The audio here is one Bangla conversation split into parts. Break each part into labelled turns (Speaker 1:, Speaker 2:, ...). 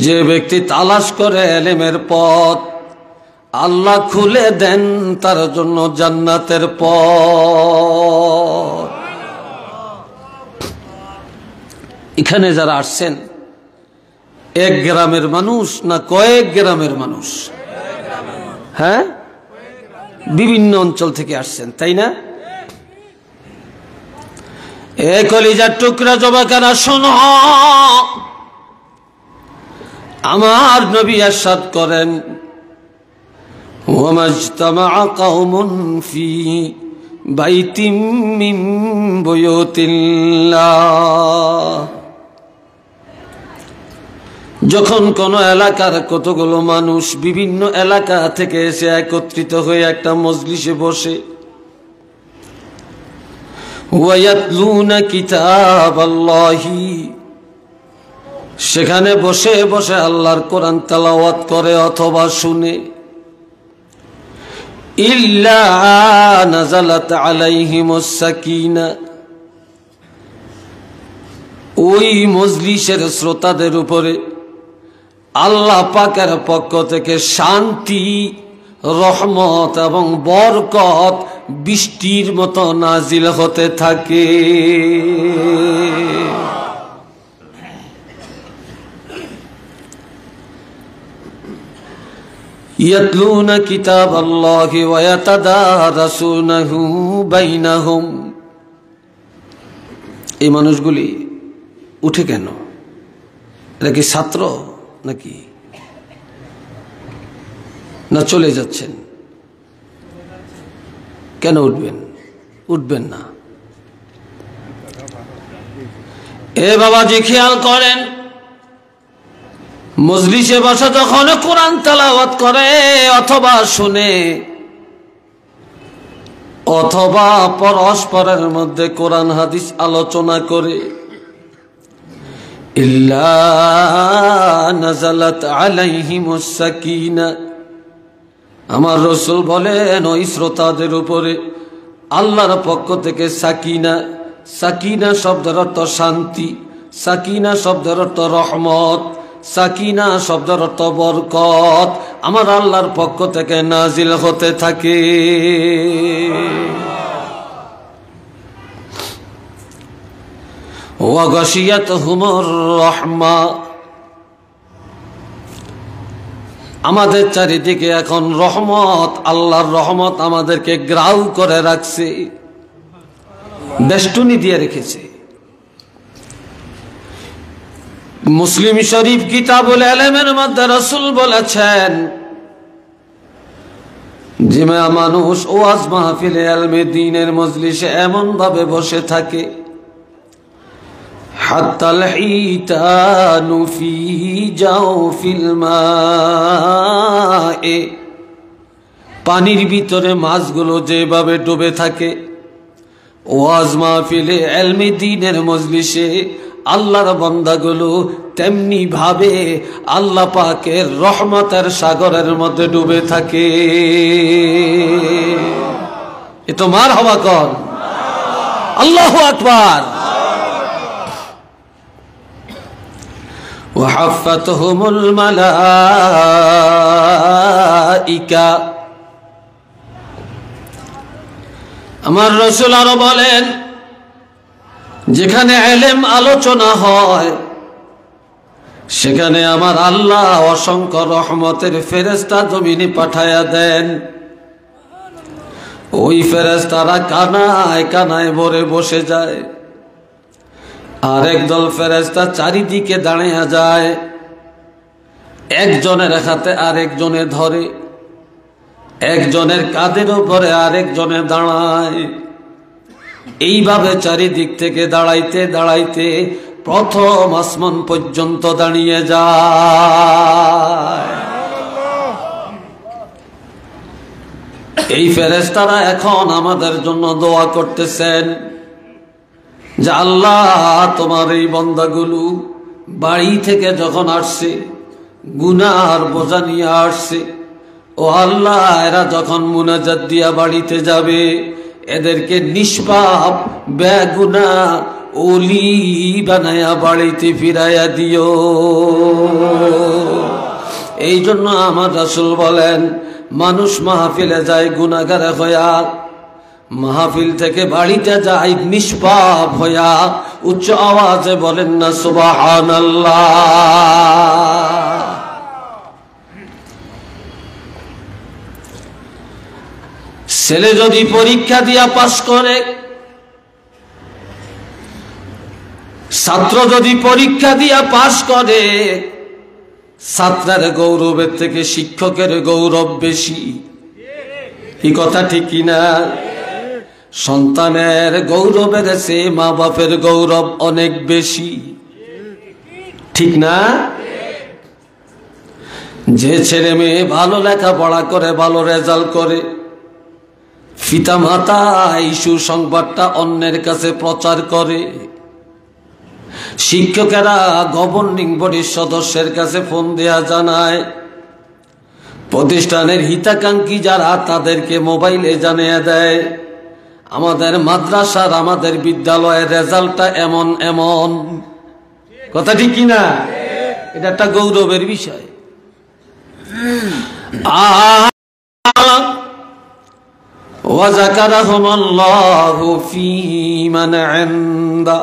Speaker 1: যে ব্যক্তি তালাশ করে ইলমের পথ, আল্লাহ খুলে দেন তার জন্য জান্নাতের পথ। এখানে যারা আসছেন এক গ্রামের মানুষ না কয়েক গ্রামের মানুষ? হ্যাঁ, বিভিন্ন অঞ্চল থেকে আসছেন, তাই না? এ কলিজার টুকরা জবাকারা শোনো, আমার নবী ইরশাদ করেন, ওয়ামাজতামা কওমুন ফি বাইতিম মিন বুয়ুতিল্লাহ। যখন কোন এলাকার কতগুলো মানুষ বিভিন্ন এলাকা থেকে এসে একত্রিত হয়ে একটা মজলিসে বসে, ওয়ায়াতলুনা কিতাবাল্লাহি, সেখানে বসে বসে আল্লাহর কোরআন তেলাওয়াত করে অথবা শুনে, ইল্লা নাযালাত আলাইহিমুস সাকিনা, ওই মজলিসের শ্রোতাদের উপরে আল্লাহ পাকের পক্ষ থেকে শান্তি, রহমত এবং বরকত বৃষ্টির মতো নাজিল হতে থাকে। ইয়াতলুনা কিতাবাল্লাহি ওয়া ইয়াতাদারাসুনাহু বাইনাহুম। এই মানুষগুলি উঠে কেন? এরা কি ছাত্র নাকি, না চলে যাচ্ছেন? কেন উঠবেন? উঠবেন না। এ বাবাজি খেয়াল করেন, মজলিসে বসে যখন কোরআন তেলাওয়াত করে অথবা শুনে, অথবা পরস্পরের মধ্যে কোরআন হাদিস আলোচনা করে, ইল্লা নাযালাত আলাইহিমুস সাকিনা, আমার রাসূল বলেন ওই শ্রোতাদের উপরে আল্লাহর পক্ষ থেকে সাকিনা, সাকিনা শব্দের অর্থ শান্তি, সাকিনা শব্দের অর্থ রহমত, সাকিনা শব্দের অর্থ বরকত, আমার আল্লাহর পক্ষ থেকে নাজিল হতে থাকে। ওয়া গাশিয়াতহুমুর রাহমা, আমাদের চারিদিকে এখন রহমত, আল্লাহর রহমত আমাদেরকে গ্রাউ করে রাখছে, বেষ্টনী দিয়ে রেখেছে। মুসলিম শরীফ কিতাবুল ইলমের মধ্যে রাসূল বলেছেন যে মানুষ ওয়াজ মাহফিলে ইলমে দ্বীনের মজলিসে এমন ভাবে বসে থাকে, হাত্তাল হিতানু ফি জাওফিল মায়ে, পানির ভিতরে মাছগুলো যেভাবে ডুবে থাকে, ওয়াজ মাহফিলে ইলমে দ্বীনের মজলিসে আল্লাহর বান্দাগুলো তেমনি ভাবে আল্লাহ পাকের রহমতের সাগরের মধ্যে ডুবে থাকে। এ তো মারহাবা কর, আল্লাহু আকবার। ওয়াহাফাতহুমুল মালাইকা, আমার রাসূল আরো বলেন, যেখানে ইলম আলোচনা হয় সেখানে আমার আল্লাহ অসংখ্য রহমতের ফেরেশতা জমিনে পাঠায়া দেন। ওই ফেরেশতারা কানায় কানায় ভরে বসে যায়, আর একদল ফেরেশতা চারিদিকে দাঁড়িয়ে যায়, একজনের হাতে আরেকজনে ধরে, একজনের কাঁধের উপরে আরেকজনে দাঁড়ায়। এইভাবে চারিদিক থেকে দাঁড়াইতে দাঁড়াইতে প্রথম আসমান পর্যন্ত দাঁড়িয়ে যায়। এই ফেরেশতারা এখন আমাদের জন্য দোয়া করতেছেন যে আল্লাহ, তোমার এই বান্দাগুলো বাড়ি থেকে যখন আসছে গুনার বোঝা নিয়ে আসছে, ও আল্লাহ এরা যখন মুনাজাত দিয়া বাড়িতে যাবে এদেরকে নিষ্পাপ বেগুনাহ ওলি বানায়া বাড়িতে ফিরাইয়া দিও। এই জন্য আমার রাসূল বলেন, মানুষ মাহফিলে যায় গুনাহগার হইয়া, মাহফিল থেকে বাড়িতে যায় নিষ্পাপ হইয়া। উচ্চ আওয়াজে বলেন না সুবহানাল্লাহ। ছেলে যদি পরীক্ষা দিয়া পাস করে, ছাত্র যদি পরীক্ষা দিয়া পাস করে, ছাত্রের গৌরবের থেকে শিক্ষকের গৌরব বেশি। এই কথা ঠিক কিনা? সন্তানের গৌরবের চেয়ে মা বাপের গৌরব অনেক বেশি, ঠিক না? যে ছেলে মেয়ে ভালো লেখাপড়া করে, ভালো রেজাল্ট করে, পিতা মাতা এই সুসংবাদটা অন্যের কাছে প্রচার করে, শিক্ষকেরা গভর্নিং বডির সদস্যের কাছে ফোন দেয়া জানায়, প্রতিষ্ঠানের হিতাকাঙ্ক্ষী যারা তাদেরকে মোবাইলে জানিয়ে দেয়, আমাদের মাদ্রাসার, আমাদের বিদ্যালয়ের রেজাল্টটা এমন এমন। কথা ঠিক কিনা? এটা একটা গৌরবের বিষয়। ওয়াযাকারাহুমুল্লাহু ফী মান ইনদা।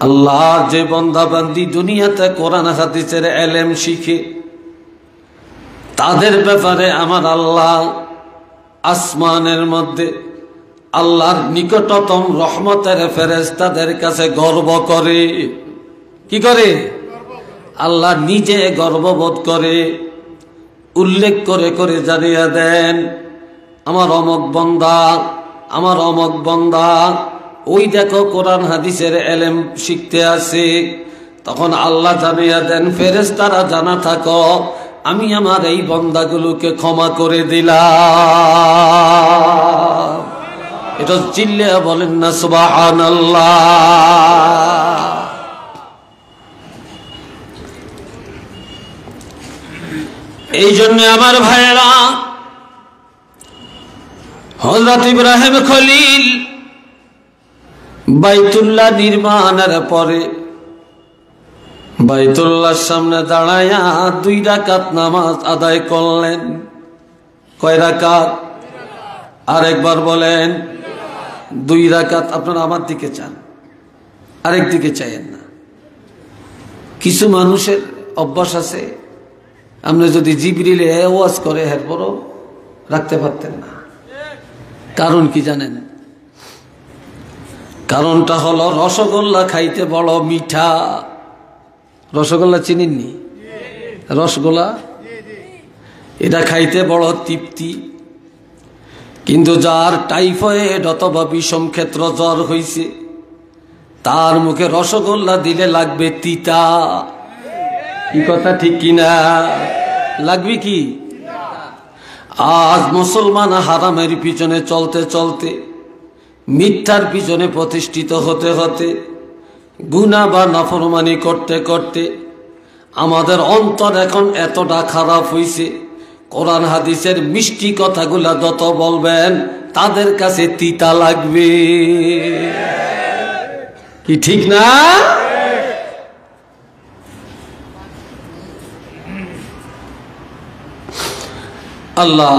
Speaker 1: আল্লাহ যে বান্দা বান্দি দুনিয়াতে কোরআন হাদিসের ইলম শিখে, তাদের ব্যাপারে আমার আল্লাহ আসমানের মধ্যে আল্লাহর নিকটতম রহমতের ফেরেশতাদের কাছে গর্ব করে। কি করে? আল্লাহ নিজে গর্ববোধ করে, উল্লেখ করে করে জানিয়ে দেন, আমার অমক বান্দা, আমার অমক বান্দা ওই দেখো কোরআন হাদিসের ইলম শিখতে আসে। তখন আল্লাহ জানিয়ে দেন, ফেরেশতারা জানা থাকো, আমি আমার এই বান্দাগুলোকে ক্ষমা করে দিলাম। এটা চিল্লে বলেন না সুবহানাল্লাহ। এই জন্য আমার ভাইয়েরা, হযরত ইব্রাহিম খলিল বাইতুল্লাহ নির্মাণের পরে বাইতুল্লাহর সামনে দাঁড়ায়া 2 রাকাত নামাজ আদায় করলেন। কয় রাকাত? আরেকবার বলেন। 2 রাকাত। আপনারা আমার দিকে চান, আরেক দিকে চাইেন না। কিছু মানুষের অভ্যাস আছে, আপনি যদি জিবরিলে ওয়াজ করে এরপরও রাখতে পারতেন না। কারণ কি জানেন? কারণটা হলো রসগোল্লা খাইতে বড় মিঠা। রসগোল্লা চিনেননি? রসগোল্লা এটা খাইতে বড় তৃপ্তি, কিন্তু যার টাইফয়েড অথবা বিষম ক্ষেত্র জ্বর হইছে, তার মুখে রসগোল্লা দিলে লাগবে তিতা। কি কথা ঠিক কিনা? লাগবে কি? আজ মুসলমান হারামের পিছনে চলতে চলতে, মিথ্যার পিছনে প্রতিষ্ঠিত হতে হতে, গুনাহ বা নাফরমানি করতে করতে আমাদের অন্তর এখন এতটা খারাপ হইছে, কোরআন হাদিসের মিষ্টি কথাগুলা যত বলবেন তাদের কাছে তিতা লাগবে। কি ঠিক না? আল্লাহ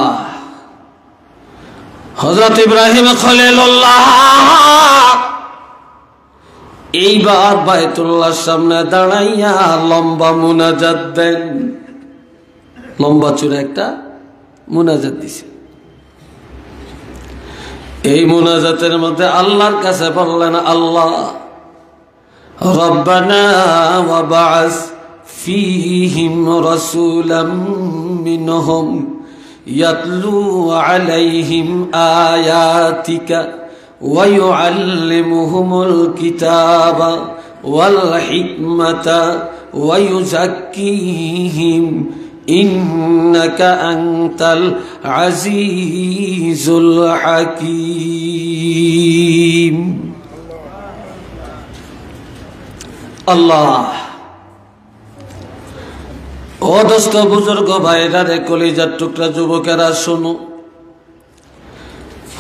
Speaker 1: হযরত ইব্রাহিম খলিলুল্লাহ এইবার বাইতুল্লাহর সামনে দাঁড়াইয়া লম্বা মুনাজাত দেন। লম্বা চূড়া একটা মুনাজাত দিছে। এই মুনাজাতের মধ্যে আল্লাহর কাছে বললেন, আল্লাহ রব্বানা ওয়া বা'আস ফীহিম রাসূলাম মিনহুম ইয়াতলু আলাইহিম আয়াতিকা ওয়া ইউআল্লিমুহুমুল কিতাবা ওয়াল হিকমাতা ওয়া ইউযাক্কিহিম ইন্নাকা আনতাল আজিজুল হাকীম। আল্লাহ ও দোস্ত বুজুর্গ ভাইরা রে, কলিজার টুকরা যুবকেরা শোনো,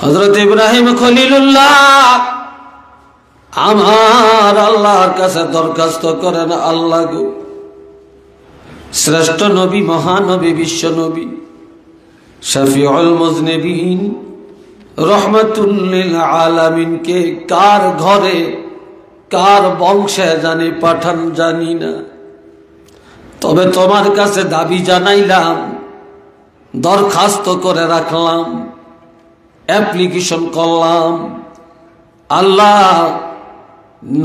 Speaker 1: হযরত ইব্রাহিম খলিলুল্লাহ আমার আল্লাহর কাছে দরখাস্ত করেন, আল্লাহ গো শ্রেষ্ঠ নবী, মহানবী, বিশ্ব নবী, শফিউল মুজনিবিন, রহমাতুল লিল আলামিনকে কার ঘরে কার বংশে জানি পাঠান জানি না, তবে তোমার কাছে দাবি জানাইলাম, দরখাস্ত করে রাখলাম, অ্যাপ্লিকেশন করলাম, আল্লাহ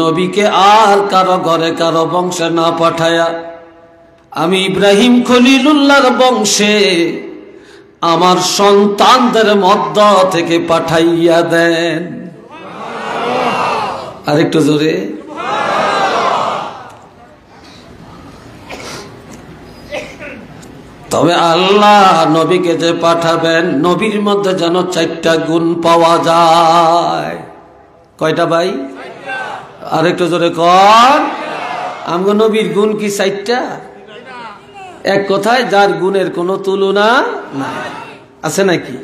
Speaker 1: নবীকে আর কারো ঘরে কারো বংশে না পাঠায়া আমি ইব্রাহিম খলিলুল্লাহর বংশে আমার সন্তানদের মধ্য থেকে পাঠাইয়া দেন। আরেকটু জোরে। তবে আল্লাহ নবীকে যে পাঠাবেন, নবীর মধ্যে যেন 4টা গুণ পাওয়া যায়। কয়টা ভাই? আরেকটু জোরে কর। আমগো নবীর গুণ কি 4টা? এক কথায় যার গুণের কোনো তুলনা নাই, আছে নাকি?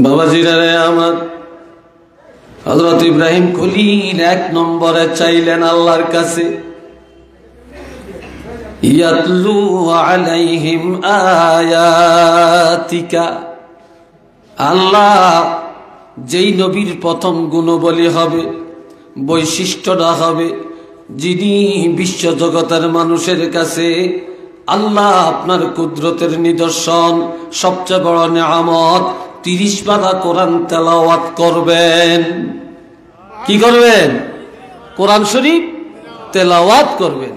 Speaker 1: বাবাজিরা রে আমার, হযরত ইব্রাহিম খলিল 1 নম্বরে চাইলেন আল্লাহর কাছে, ইয়াতলু আলাইহিম আয়াতিকা। আল্লাহ যেই নবীর প্রথম গুণবলী হবে, বৈশিষ্ট্যটা হবে, যিনি বিশ্ব জগতের মানুষের কাছে আল্লাহ আপনার কুদরতের নিদর্শন, সবচেয়ে বড় নিয়ামত 30 পারা কোরআন তেলাওয়াত করবেন। কি করবেন? কোরআন শরীফ তেলাওয়াত করবেন।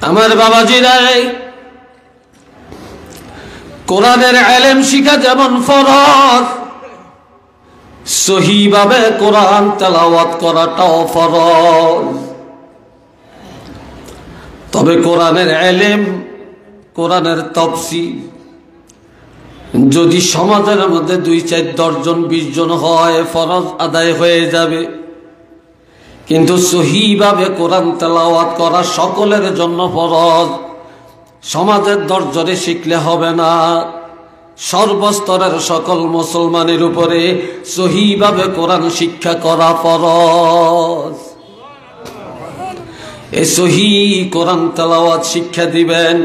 Speaker 1: আমার বাবাজিরা, কোরআনের ইলম শিখা যেমন ফরজ, সহিভাবে কোরআন তেলাওয়াত করাটাও ফরজ। তবে কোরআনের ইলম, কোরআনের তাফসীর যদি সমাজের মধ্যে 2-4 জন 20 জন হয়, ফরজ আদায় হয়ে যাবে। কিন্তু সহিভাবে কোরআন তেলাওয়াত করা সকলের জন্য ফরজ। সমাজের 10 জনে শিখলে হবে না, সর্বস্তরের সকল মুসলমানের উপরে সহিভাবে কোরআন শিক্ষা করা ফরজ। এই সহি কোরআন তেলাওয়াত শিক্ষা দিবেন,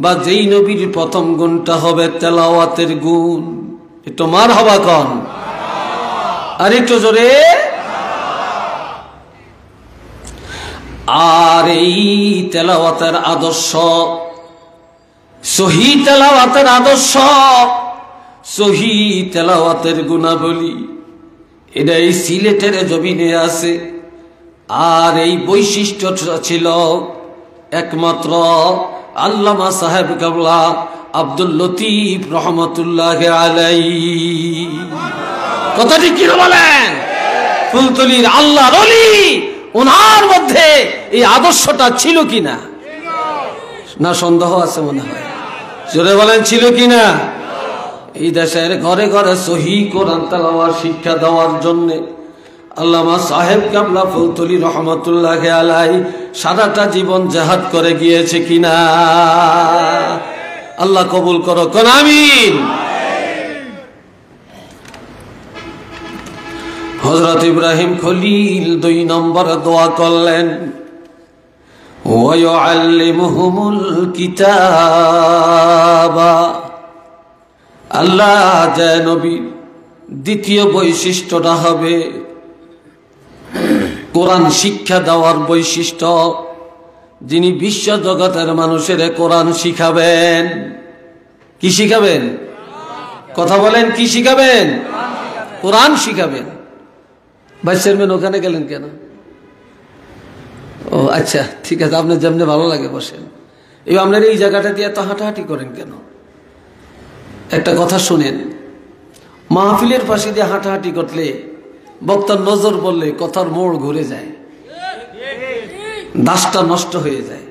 Speaker 1: বা যেই নবীর প্রথম গুণটা হবে তেলাওয়াতের গুণ। একটু মারহাবা কন, আর একটু জোরে। আর এই তেলাওয়াতের আদর্শ, সহি তেলাওয়াতের আদর্শ, সহি তেলাওয়াতের গুণাবলী, এটা এই সিলেটের জমিনে আছে। আর এই বৈশিষ্ট্যটা ছিল একমাত্র আল্লামা সাহেব কাবলা আব্দুল লতিফ রহমতুল্লাহ আলাইহি। কথাটি কি বলেন? ফুলতলির আল্লাহর ওলি, ওনার মধ্যে এই আদর্শটা ছিল কিনা? না সন্দেহ আছে মনে হয়? জোরে বলেন, ছিল কিনা? এই দেশের ঘরে ঘরে সহি কোরআন তেলাওয়াত শিক্ষা দেওয়ার জন্য আল্লামা সাহেব কাবলা ফুলতলি রহমতুল্লাহ আলাইহি সারাটা জীবন জিহাদ করে গিয়েছে কিনা? আল্লাহ কবুল করো, কোন আমিন। হযরত ইব্রাহিম খলিল 2 নম্বরে দোয়া করলেন, ওয়ায়ুআল্লিমুহুমুল কিতাবা। আল্লাহ যে নবীর দ্বিতীয় বৈশিষ্ট্যটা হবে কোরআন শিক্ষা দেওয়ার বৈশিষ্ট্য, যিনি বিশ্ব জগতের মানুষের কোরআন শিখাবেন। কি শিখাবেন? কথা বলেন, কি শিখাবেন? কোরআন শিখাবেন। ভাইস চেয়ারম্যান ওখানে গেলেন কেন? ও আচ্ছা, ঠিক আছে, আপনার যেমনি ভালো লাগে বসেন। আপনার এই জায়গাটা দিয়ে এত হাঁটাহাঁটি করেন কেন? একটা কথা শুনেন, মাহফিলের পাশে দিয়ে হাঁটাহাঁটি করলে, বক্তার নজর পড়লে কথার মোড় ঘুরে যায়, দাসটা নষ্ট হয়ে যায়।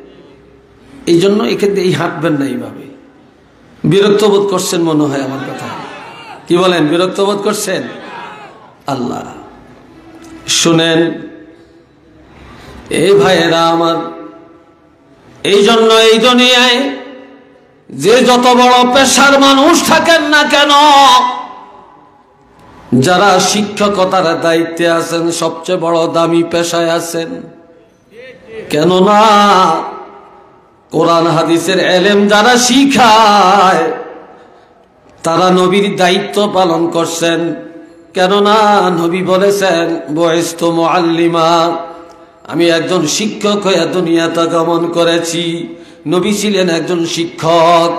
Speaker 1: এই জন্য এক্ষেত্রে এই হাঁটবেন না এইভাবে। বিরক্ত বোধ করছেন মনে হয় আমার কথা। কি বলেন, বিরক্ত বোধ করছেন? আল্লাহ শুনেন, এই ভাইয়েরা আমার, এই জন্য এই দুনিয়ায় যে যত বড় পেশার মানুষ থাকেন না কেন, যারা শিক্ষকতার দায়িত্বে আছেন সবচেয়ে বড় দামি পেশায় আছেন, কেননা কোরআন হাদিসের এলেম যারা শিখায় তারা নবীর দায়িত্ব পালন করছেন। কেননা নবী বলেছেন বুইস্তু মুআল্লিমা, আমি একজন শিক্ষক হয়ে দুনিয়াতে আগমন করেছি। নবী ছিলেন একজন শিক্ষক,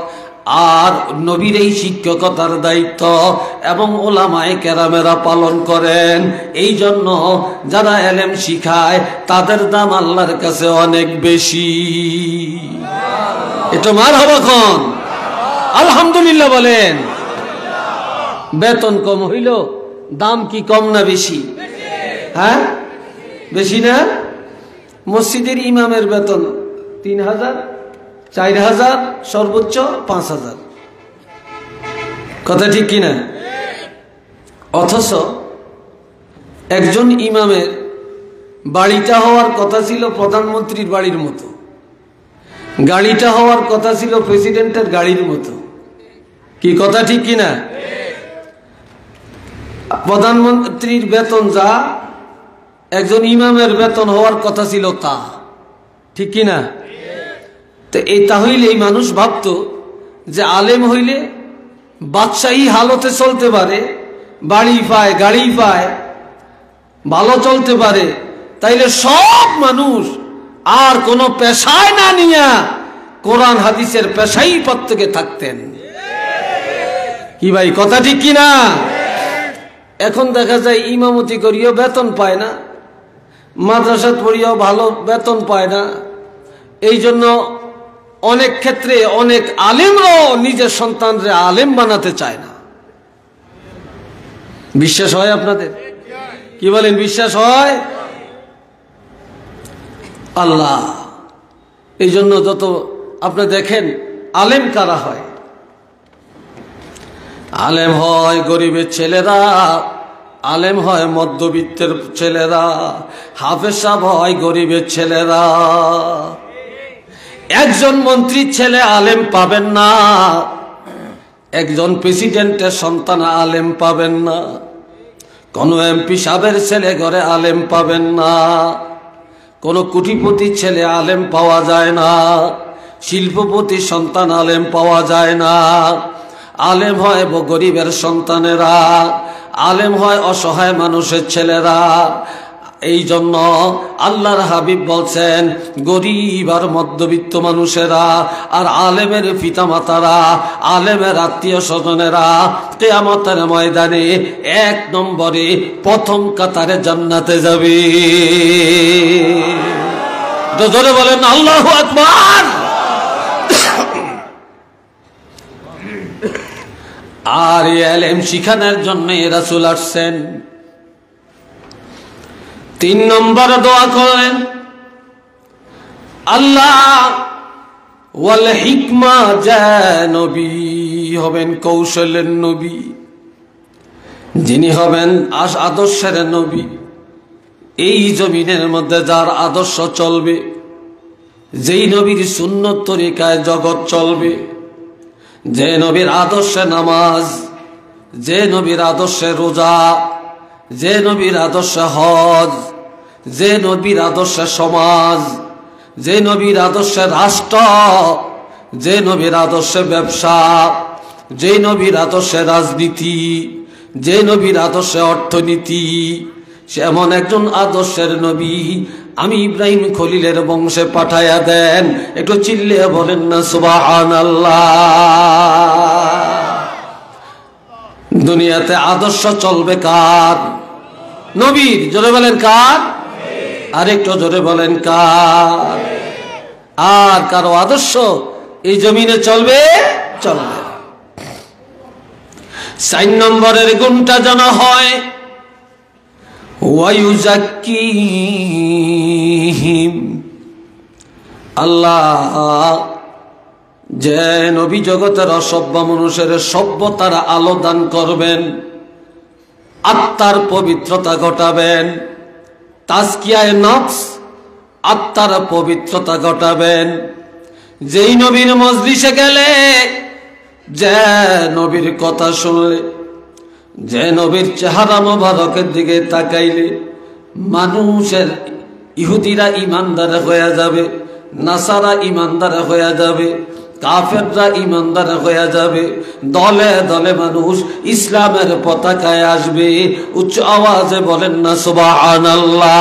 Speaker 1: আর নবীর এই শিক্ষকতার দায়িত্ব এবং ওলামায়ে কেরামেরা পালন করেন। এই জন্য যারা এলেম শিখায় তাদের দাম আল্লাহর কাছে অনেক বেশি। এটা মারহাবা খান, আলহামদুলিল্লাহ বলেন। বেতন কম হইল, দাম কি কম না বেশি? হ্যাঁ বেশি না? মসজিদের ইমামের বেতন ৩,০০০, ৪,০০০, সর্বোচ্চ ৫,০০০। কথা ঠিক কিনা? অথচ একজন ইমামের বাড়িটা হওয়ার কথা ছিল প্রধানমন্ত্রীর বাড়ির মতো, গাড়িটা হওয়ার কথা ছিল প্রেসিডেন্টের গাড়ির মতো। কি কথা ঠিক কিনা? প্রধানমন্ত্রীর বেতন যা, একজন ইমামের বেতন হওয়ার কথা ছিল তা। ঠিক কিনা? তো এই তাহলে এই মানুষ ভাবত যে আলেম হইলে বাদশাহী হালতে চলতে পারে, বাড়ি পায়, গাড়ি পায়, ভালো চলতে পারে, তাইলে সব মানুষ আর কোনো পেশায় না নিয়া কোরআন হাদিসের পেশাই প্রত্যেকে থাকতেন। কি ভাই কথা ঠিক কিনা? এখন দেখা যায় ইমামতি করিও বেতন পায় না, মাদ্রাসা পড়িও ভালো বেতন পায় না। এই জন্য অনেক ক্ষেত্রে অনেক আলেমরাও নিজের সন্তানরে আলেম বানাতে চায় না। বিশ্বাস হয় আপনাদের? কি বলেন, বিশ্বাস হয়? আল্লাহ, এই জন্য যত আপনি দেখেন আলেম কারা হয়, আলেম হয় গরিবের ছেলেরা, আলেম হয় মধ্যবিত্তের ছেলেরা, হাফেজ সাহেব হয় গরিবের ছেলেরা। একজন মন্ত্রীর ছেলে আলেম পাবেন না, একজন প্রেসিডেন্টের সন্তান আলেম পাবেন না, কোন এমপি সাহেবের ছেলে ঘরে আলেম পাবেন না, কোন কোটিপতির ছেলে আলেম পাওয়া যায় না, শিল্পপতির সন্তান আলেম পাওয়া যায় না। আলেম হয় গরিবের সন্তানেরা, আলেম হয় অসহায় মানুষের ছেলেরা। এই জন্য আল্লাহর হাবিব বলছেন গরিব আর মধ্যবিত্ত মানুষেরা আর আলেমের পিতামাতারা, আলেমের আত্মীয় স্বজনেরা কিয়ামতের ময়দানে ১ নম্বরে প্রথম কাতারে জান্নাতে যাবে। জোরে বলেন আল্লাহু আকবার। আর ইলম শিখানোর জন্য রাসূল আসছেন। ৩ নম্বর দোয়া করেন আল্লাহ ওয়াল হিকমা, যে নবী হবেন কৌশলের নবী, যিনি হবেন আদর্শের নবী। এই জমিনের মধ্যে যার আদর্শ চলবে, যেই নবীর সুন্নত তরিকায় জগৎ চলবে, যে নবীর আদর্শে নামাজ, যে নবীর আদর্শে রোজা, যে নবীর আদর্শে হজ, যে নবীর আদর্শে সমাজ, যে নবীর আদর্শে রাষ্ট্র, যে নবীর আদর্শে ব্যবসা, যে নবীর আদর্শে রাজনীতি, যে নবীর আদর্শে অর্থনীতি, সে এমন একজন আদর্শের নবী আমি ইব্রাহিম খলিলের বংশে পাঠায়া দেন। একটু চিল্লিয়ে বলেন না সুবহানাল্লাহ। দুনিয়াতে আদর্শ চলবে কার? নবীর। জোরে বলেন কার? আরেকটু জোরে বলেন কার? আর কারো আদর্শ এই জমিনে চলবে? চলবে। ৪ নম্বরের গুণটা যেন হয় ওয়ায়ুজাক্কিহিম, আল্লাহ যে নবী জগতের অসভ্য মানুষের সভ্যতার আলো দান করবেন, আত্মার পবিত্রতা ঘটাবেন, তাজকিয়ায়ে নফস, আত্মার পবিত্রতা ঘটাবেন। যেই নবীর মজলিসে গেলে, যে নবীর কথা শুনলে যে নবীর চেহারা মোবারকের দিকে তাকাইলে মানুষের ইহুদিরা ইমানদার হয়ে যাবে, নাসারা ইমানদার হয়ে যাবে, কাফেররা ইমানদার হয়ে যাবে, দলে দলে মানুষ ইসলামের পতাকায় আসবে। উচ্চ আওয়াজে বলেন না সুবহানাল্লাহ।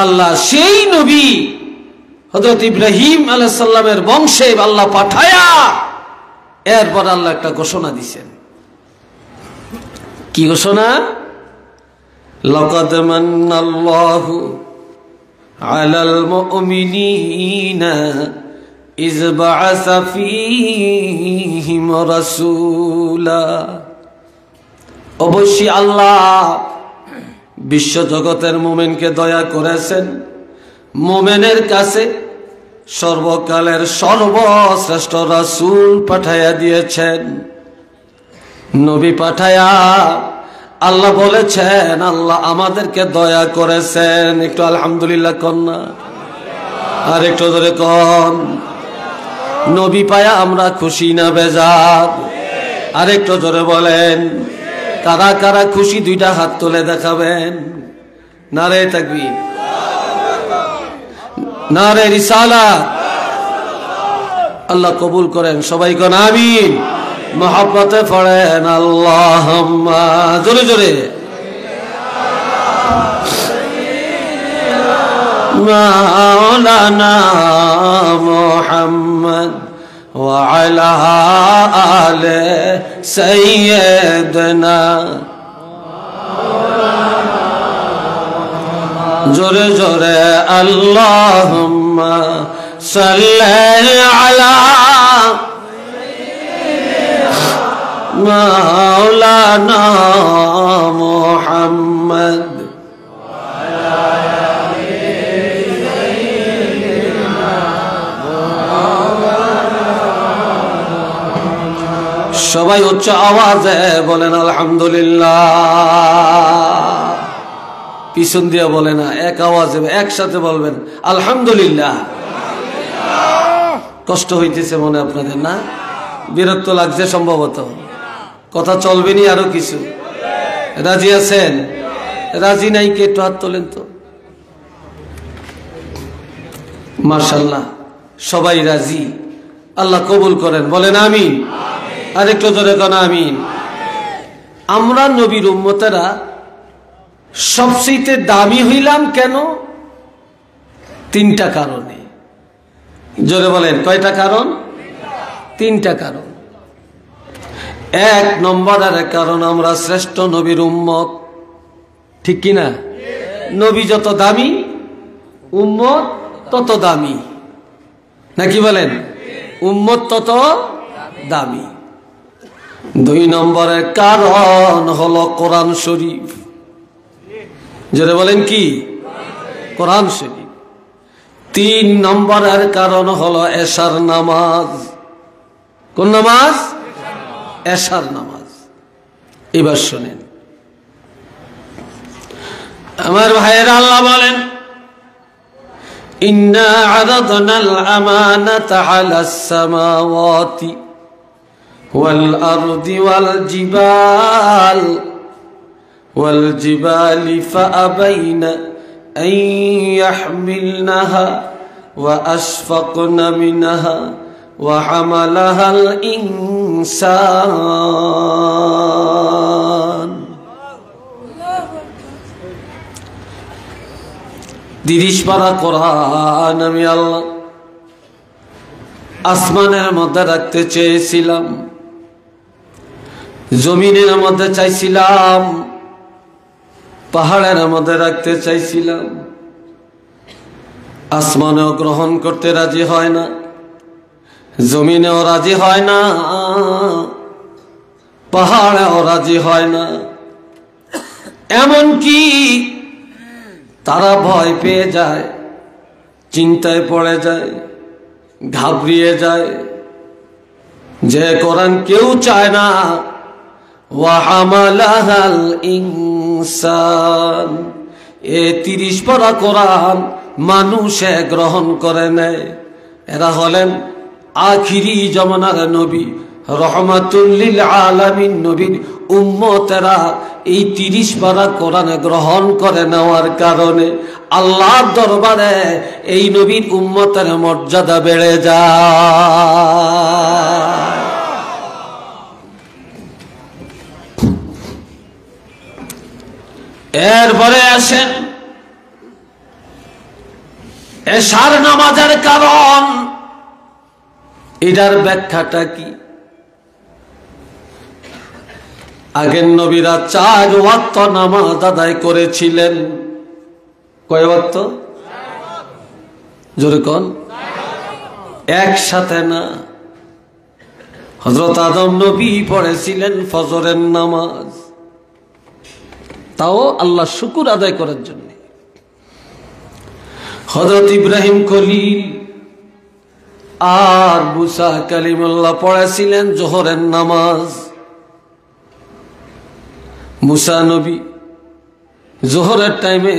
Speaker 1: আল্লাহ সেই নবী হযরত ইব্রাহিম আলাইহিস সালামের বংশে আল্লাহ পাঠায়া এরপর আল্লাহ একটা ঘোষণা দিয়েছেন। কি ঘোষণা? লাকাদ মান্নাল্লাহু আলাল মুমিনিনা ইয বা'আসা ফীহিম রাসূলা। অবশ্যই আল্লাহ বিশ্ব জগতের মুমিনকে দয়া করেছেন, মুমিনের কাছে সর্বকালের সর্বশ্রেষ্ঠ রাসূল পাঠায়া দিয়েছেন। নবী পাঠায়া আল্লাহ বলেছেন আল্লাহ আমাদেরকে দয়া করেছেন। একটু আলহামদুলিল্লাহ কন না, আর একটু ধরে কন। নবী পায়া আমরা খুশি না বেজার? আর একটু জোরে বলেন। কারা কারা খুশি দুইটা হাত তুলে দেখাবেন। নারে তাকবীর, নারে রিসালাত। আল্লাহ কবুল করেন, সবাই কোন আমিন। মহব্বতে পড়েন আল্লাহুম্মা, জোরে জোরে। মাওলানা মুহাম্মদ ওয়া আলা আলি সাইয়্যিদনা, জোরে জোরে আল্লাহুম্মা সাল্লি আলা মাওলানা মুহাম্মদ। সবাই উচ্চ আওয়াজে বলেন আলহামদুলিল্লাহ। পিছন দিয়ে বলে না, এক আওয়াজে একসাথে বলবেন আলহামদুলিল্লাহ। কষ্ট হইতেছে মনে আপনাদের না? বিরক্ত লাগছে সম্ভবত। কথা চলবেনি আরো কিছু? রাজি আছেন? রাজি নাই কে একটু হাত তোলেন তো। মাশাআল্লাহ, সবাই রাজি। আল্লাহ কবুল করেন, বলেন আমিন। আর একটু জোরে কোন আমিন। আমরা নবীর উম্মতেরা সবচেয়ে দামি হইলাম কেন? তিনটা কারণে। জোরে বলেন, কয়টা কারণ? তিনটা কারণ। এক নম্বরের কারণ আমরা শ্রেষ্ঠ নবীর উম্মত, ঠিক কিনা? নবী যত দামি উম্মত তত দামি, নাকি বলেন? উম্মত তত দামি। দুই নম্বরের কারণ হলো কোরআন শরীফ। যারা বলেন কি? কোরআন শরীফ। তিন নম্বরের কারণ হলো এশার নামাজ। কোন নামাজ? এশার নামাজ। এবার শোনেন আমার ভাইয়েরা, আল্লাহ বলেন ইন্না আরাদনাল আমানাতা আলাস সামাওয়াতি ওয়াল আরদি ওয়াল জিবালি ফাআবাইনা আন ইয়াহমিলনাহা ওয়া আশফাকনা মিনহা ওয়া হামালাহাল ইনসান। 30 পারা কোরআন আমি আল্লাহ আসমানের মধ্যে রাখতে চেয়েছিলাম, জমিনের মধ্যে চাইছিলাম, পাহাড়ের মধ্যে রাখতে চাইছিলাম। আসমানেও গ্রহণ করতে রাজি হয় না, জমিনেও রাজি হয় না, পাহাড়েও রাজি হয় না। এমনকি তারা ভয় পেয়ে যায়, চিন্তায় পড়ে যায়, ঘাবড়িয়ে যায় যে কোরআন কেউ চায় না। ওয়া হামালাহাল ইনসান, এ 30 পারা কোরআন মানুষে গ্রহণ করে নেয়। এরা হলেন আখিরি জামানার নবী রহমাতুল লিল আলামিন নবীর উম্মতেরা এই 30 পারা কোরআন গ্রহণ করে নেওয়ার কারণে আল্লাহর দরবারে এই নবীর উম্মতের মর্যাদা বেড়ে যায়। এরপরে আসেন এশার নামাজের কারণ, এটার ব্যাখ্যাটা কি? আগের নবীরা 4 ওয়াক্ত নামাজ আদায় করেছিলেন। কয় ওয়াক্ত? জোরে কোন? একসাথে না। হযরত আদম নবী পড়েছিলেন ফজরের নামাজ, তাও আল্লাহ শুকর আদায় করার জন্য। হযরত ইব্রাহিম খলিল আর মুসা কালিমুল্লাহ পড়েছিলেন জোহরের নামাজ। মুসা নবী জোহরের টাইমে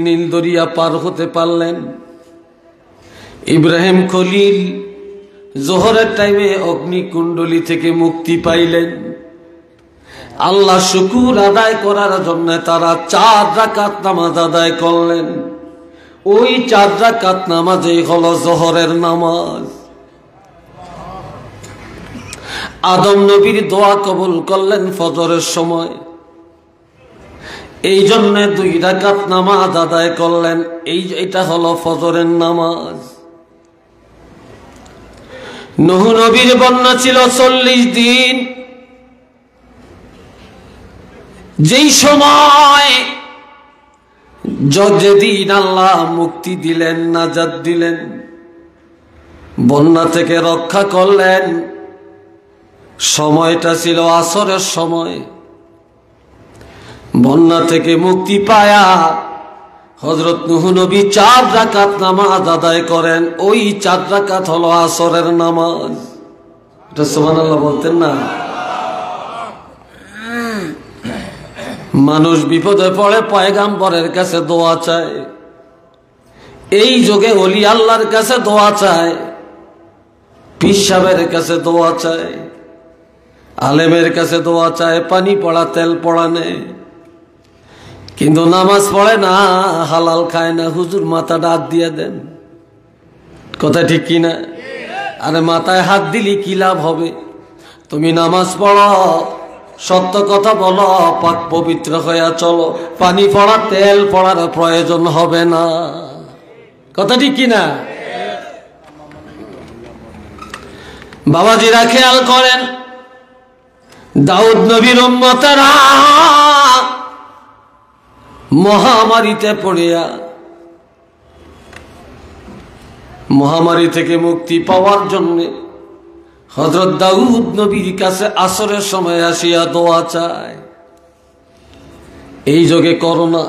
Speaker 1: নীল দরিয়া পার হতে পারলেন। ইব্রাহিম খলিল জোহরের টাইমে অগ্নিকুণ্ডলী থেকে মুক্তি পাইলেন। আল্লাহ শুকুর আদায় করার জন্য তারা 4 রাকাত নামাজ আদায় করলেন। ওই 4 রাকাত নামাজই হলো জোহরের নামাজ। আদম নবীর দোয়া কবুল করলেন ফজরের সময়, এই জন্য 2 রাকাত নামাজ আদায় করলেন। এটা হলো ফজরের নামাজ। নূহ নবীর বন্যা ছিল 40 দিন। যেই সময় যেদিন আল্লাহ মুক্তি দিলেন, নাজাত দিলেন, বন্যা থেকে রক্ষা করলেন, সময়টা ছিল আসরের সময়। বন্যা থেকে মুক্তি পায়া হযরত নূহ নবী 4 রাকাত নামাজ আদায় করেন। ওই 4 রাকাত হলো আসরের নামাজ। এটা সুবহানাল্লাহ বলতেন না? মানুষ বিপদে পড়ে পয়গাম্বরের কাছে দোয়া চায়, এই যুগে ওলি আল্লাহর কাছে দোয়া চায়, পীর সাহেবের কাছে দোয়া চায়, আলেমের কাছে দোয়া চায়, পানি পড়া তেল পড়া নেয়, কিন্তু নামাজ পড়ে না, হালাল খায় না। হুজুর মাথাটা হাত দিয়ে দেন, কথা ঠিক কিনা? আরে মাথায় হাত দিলি কি লাভ হবে? তুমি নামাজ পড়ো, সত্য কথা বলো, পাক পবিত্র হইয়া চলো, পানি পড়া তেল পড়ার প্রয়োজন হবে না, কথা ঠিক কিনা? বাবাজিরা খেয়াল করেন, দাউদ নবীর উম্মতেরা মহামারীতে পড়িয়া মহামারী থেকে মুক্তি পাওয়ার জন্য হযরত দাউদ নবীর কাছে আসরের সময় আসিয়া দোয়া চায়। এই যুগে করোনা,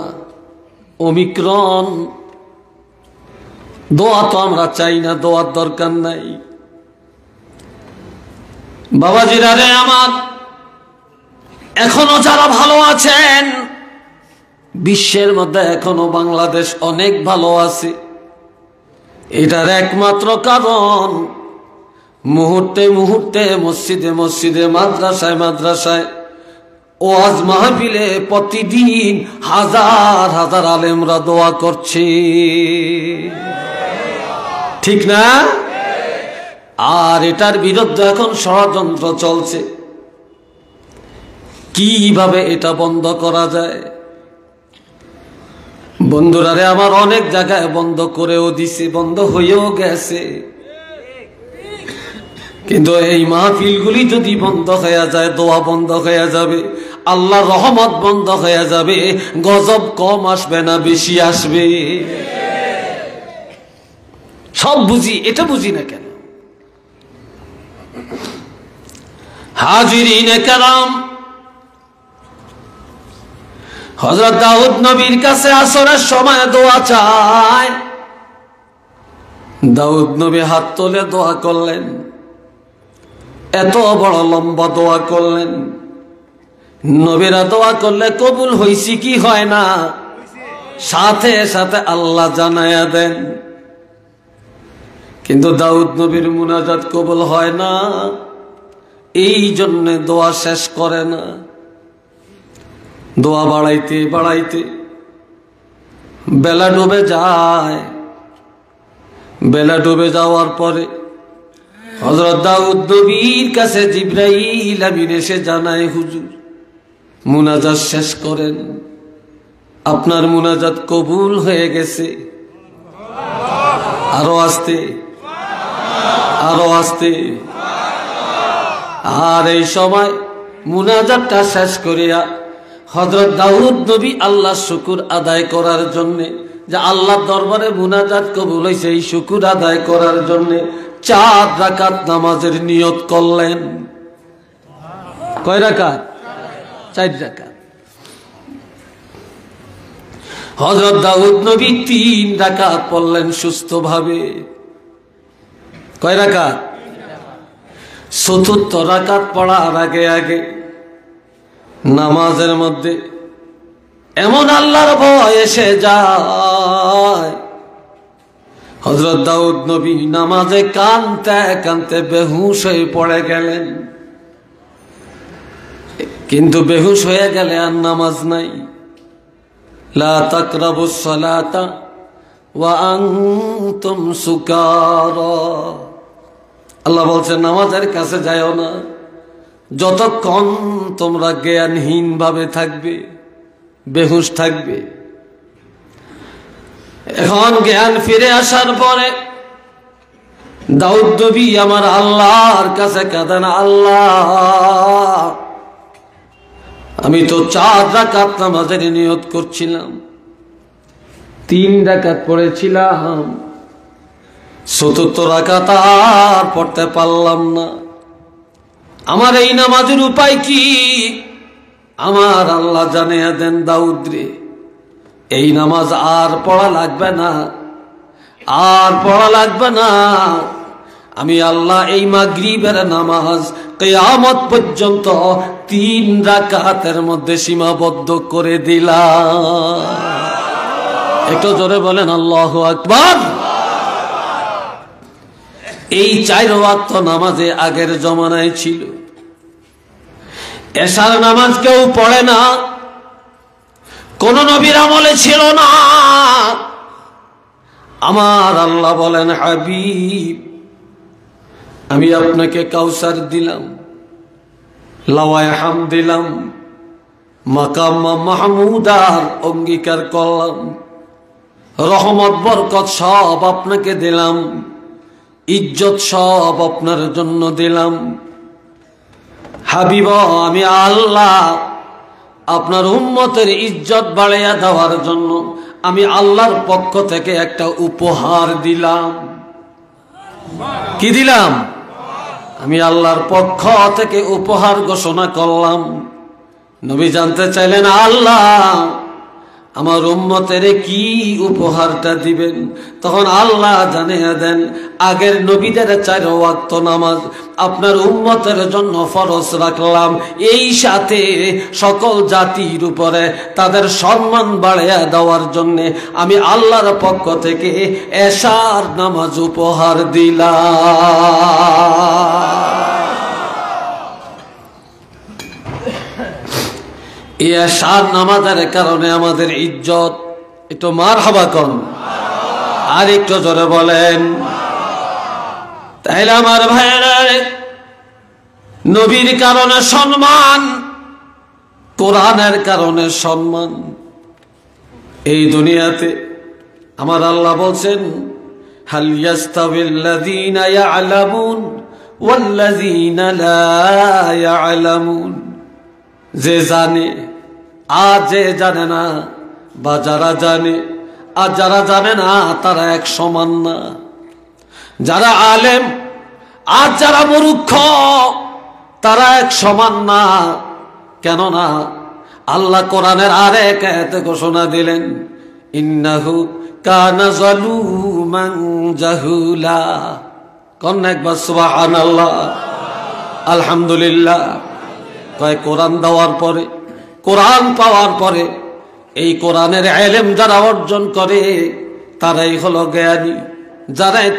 Speaker 1: ওমিক্রন, দোয়া তো আমরা চাই না, দোয়ার দরকার নাই। বাবাজিরা রে আমার, এখনো যারা ভালো আছেন, বিশ্বের মধ্যে এখনো বাংলাদেশ অনেক ভালো আছে। এটার একমাত্র কারণ মুহূর্তে মুহূর্তে মসজিদে মসজিদে, মাদ্রাসায় মাদ্রাসায়, ওয়াজ মাহফিলে প্রতিদিন হাজার হাজার আলেমরা দোয়া করছে, ঠিক না? আর এটার বিরুদ্ধে এখন ষড়যন্ত্র চলছে, কিভাবে এটা বন্ধ করা যায়। বন্ধুরা রে আমার, অনেক জায়গায় বন্ধ করেও দিছে, বন্ধ হয়েও গেছে, কিন্তু এই মাহফিলগুলি যদি বন্ধ হয়ে যায়, দোয়া বন্ধ হয়ে যাবে, আল্লাহর রহমত বন্ধ হয়ে যাবে, গজব কম আসবে না বেশি আসবে। সব বুঝি, এটা বুঝি না কেন? হাজিরিনে কেরাম, হযরত দাউদ নবীর কাছে আসরের সময় দোয়া চায়। দাউদ নবী হাত তুলে দোয়া করলেন, এত বড় লম্বা দোয়া করলেন। নবীরা দোয়া করলে কবুল হইছে কি হয় না, সাথে সাথে আল্লাহ জানায়া দেন। কিন্তু দাউদ নবীর মুনাজাত কবুল হয় না, এই জন্য দোয়া শেষ করে না। দোয়া বাড়াইতে বাড়াইতে বেলা ডুবে যায়। বেলা ডুবে যাওয়ার পরে হযরত দাউদ নবীর কাছে জিবরাইল আমিন এসে জানায়, হুজুর মুনাজাত শেষ করেন, আপনার মুনাজাত কবুল হয়ে গেছে। আরো আস্তে, আরো আস্তে। আর এই সময় মুনাজাতটা শেষ করিয়া হযরত দাউদ নবী আল্লাহ শুকর আদায় করার জন্য, যে আল্লাহর দরবারে মুনাজাত কবুল হয়েছে, এই শুকর আদায় করার জন্য 4 রাকাত নামাজের নিয়ত করলেন। কয় রাকাত? 4 রাকাত। হযরত দাউদ নবী 3 রাকাত পড়লেন সুস্থভাবে। কয় রাকাত? 4র্থ রাকাত পড়ার আগে আগে নামাজের মধ্যে এমন আল্লাহর ভয় এসে যায়, হযরত দাউদ নবী নামাজে কাঁদতে কাঁদতে বেহুশ হয়ে পড়ে গেলেন। কিন্তু বেহুশ হয়ে গেলে আর নামাজ নাই। লা তাকরাবুস সালাতা ওয়া আনতুম সুকারা, আল্লাহ বলছেন নামাজের কাছে যাও না যতক্ষণ তোমরা জ্ঞানহীন ভাবে থাকবে, বেহুশ থাকবে। এখন জ্ঞান ফিরে আসার পরে দাউদ নবী আমার আল্লাহর কাছে কাঁদেন, আল্লাহ আমি তো 4 রাকাত নামাজের নিয়ত করছিলাম, 3 রাকাত পড়েছিলাম, 4র্থ রাকাত আর পড়তে পারলাম না। আমার এই নামাজের উপায় কি? আমার আল্লাহ জানিয়ে দেন, দাউদ রে এই নামাজ আর পড়া লাগবে না, আর পড়া লাগবে না। আমি আল্লাহ এই মাগরিবের নামাজ কিয়ামত পর্যন্ত 3 রাকাতের মধ্যে সীমাবদ্ধ করে দিলাম। একটু জোরে বলেন আল্লাহু আকবার। এই 4 ওয়াক্ত নামাজে আগের জমানায় ছিল। এশার নামাজ কেউ পড়ে না, কোন নবীর আমলে ছিল না। আমার আল্লাহ বলেন, হাবিব আমি আপনাকে কাউসার দিলাম, লাওয়ায়ে হামদ দিলাম, মাকাম মাহমুদার অঙ্গীকার করলাম, রহমত বরকত সব আপনাকে দিলাম, ইজ্জত সব আপনার জন্য দিলাম। হাবিব আমি আল্লাহ আপনার উম্মতের ইজ্জত বাড়াইয়া দেওয়ার জন্য আমি আল্লাহর পক্ষ থেকে একটা উপহার দিলাম। কি দিলাম? আমি আল্লাহর পক্ষ থেকে উপহার ঘোষণা করলাম। নবী জানতে চাইলেন, আল্লাহ আমার উম্মতের কি উপহারটা দিবেন? তখন আল্লাহ জানিয়ে দেন, আগের নবীদের 4 ওয়াক্ত নামাজ আপনার উম্মতের জন্য ফরজ রাখলাম, এই সাথে সকল জাতির উপরে তাদের সম্মান বাড়াইয়া দেওয়ার জন্য আমি আল্লাহর পক্ষ থেকে এশার নামাজ উপহার দিলাম। এশার নামাজের কারণে আমাদের ইজ্জত। একটু মারহাবা করুন, আর একটু জোরে বলেন। তাইলে আমার ভাইয়েরা, নবীর কারণে সম্মান, কোরআনের কারণে সম্মান। এই দুনিয়াতে আমার আল্লাহ বলছেন, হাল ইয়াস্তাবিল্লাযীনা ইয়া'লামুন ওয়াল্লাযীনা লা ইয়া'লামুন, যে জানে আর যে জানে না, বা যারা জানে আর যারা জানে না তারা এক সমান না। যারা আলেম আর যারা মূর্খ তারা এক সমান না। কেননা আল্লাহ কোরআনের আরেক আয়াতে ঘোষণা দিলেন, ইন্নাহু কানা যালুমান জাহুলা। কোন একবার সুবহানাল্লাহ, আলহামদুলিল্লাহ। কয় কোরআন দেওয়ার পরে, কোরআন পাওয়ার পরে এই কোরআনের ইলম যারা অর্জন করে তারাই হলো জ্ঞানী,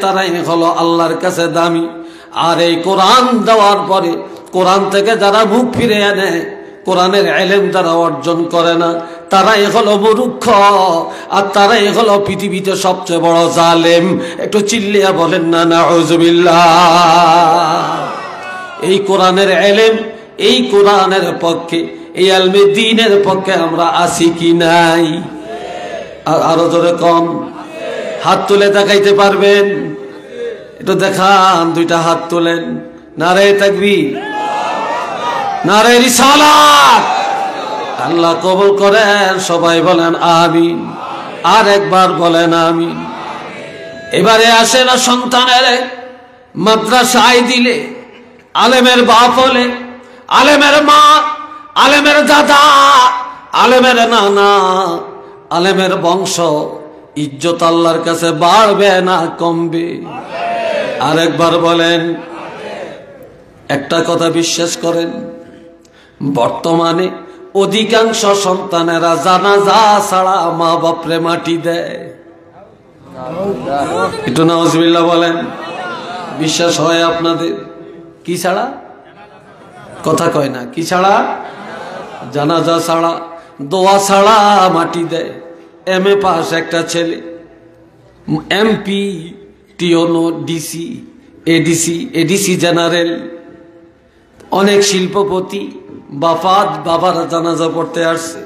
Speaker 1: তারাই হলো আল্লাহর কাছে দামি। আর এই কোরআন দেওয়ার পরে কোরআন থেকে যারা মুখ ফিরে আনে, কোরআনের ইলম যারা অর্জন করে না, তারাই হলো মূর্খ, আর তারাই হলো পৃথিবীতে সবচেয়ে বড় জালেম। একটু চিল্লিয়া বলেন না নাউজুবিল্লাহ। এই কোরআনের ইলম, এই কোরআনের পক্ষে, এই ইলমে দ্বীনের পক্ষে আমরা আছি কি নাই? আরো জোরে কম, হাত তুলে দেখাইতে পারবেন? একটু দেখান, দুইটা হাত তোলেন। নারে তাকবীর, নারে রিসালাত। আল্লাহ কবুল করেন, সবাই বলেন আমিন। আর একবার বলেন আমিন। এবারে আসে না সন্তানের মাদ্রাসায় দিলে, আলেমের বাপ হলে, আলেমের মা, আলেমের দাদা, আলেমের নানা, আলেমের বংশ, ইজ্জত আল্লাহর কাছে বাড়বে না কমবে? আরেকবার বলেন। একটা কথা বিশ্বাস করেন, বর্তমানে অধিকাংশ সন্তানেরা জানাজা ছাড়া মা বাপরে মাটি দেয়। একটু নাউজুবিল্লাহ বলেন। বিশ্বাস হয় আপনাদের? কি ছাড়া? কথা কয় না। কি ছাড়া? জানাজা ছাড়া, দোয়া ছাড়া মাটি দেয়। এমএ পাস একটা ছেলে, এমপি, টিওনো, ডিসি, এডিসি জেনারেল, অনেক শিল্পপতি, বাবার জানাজা পড়তে আসছে,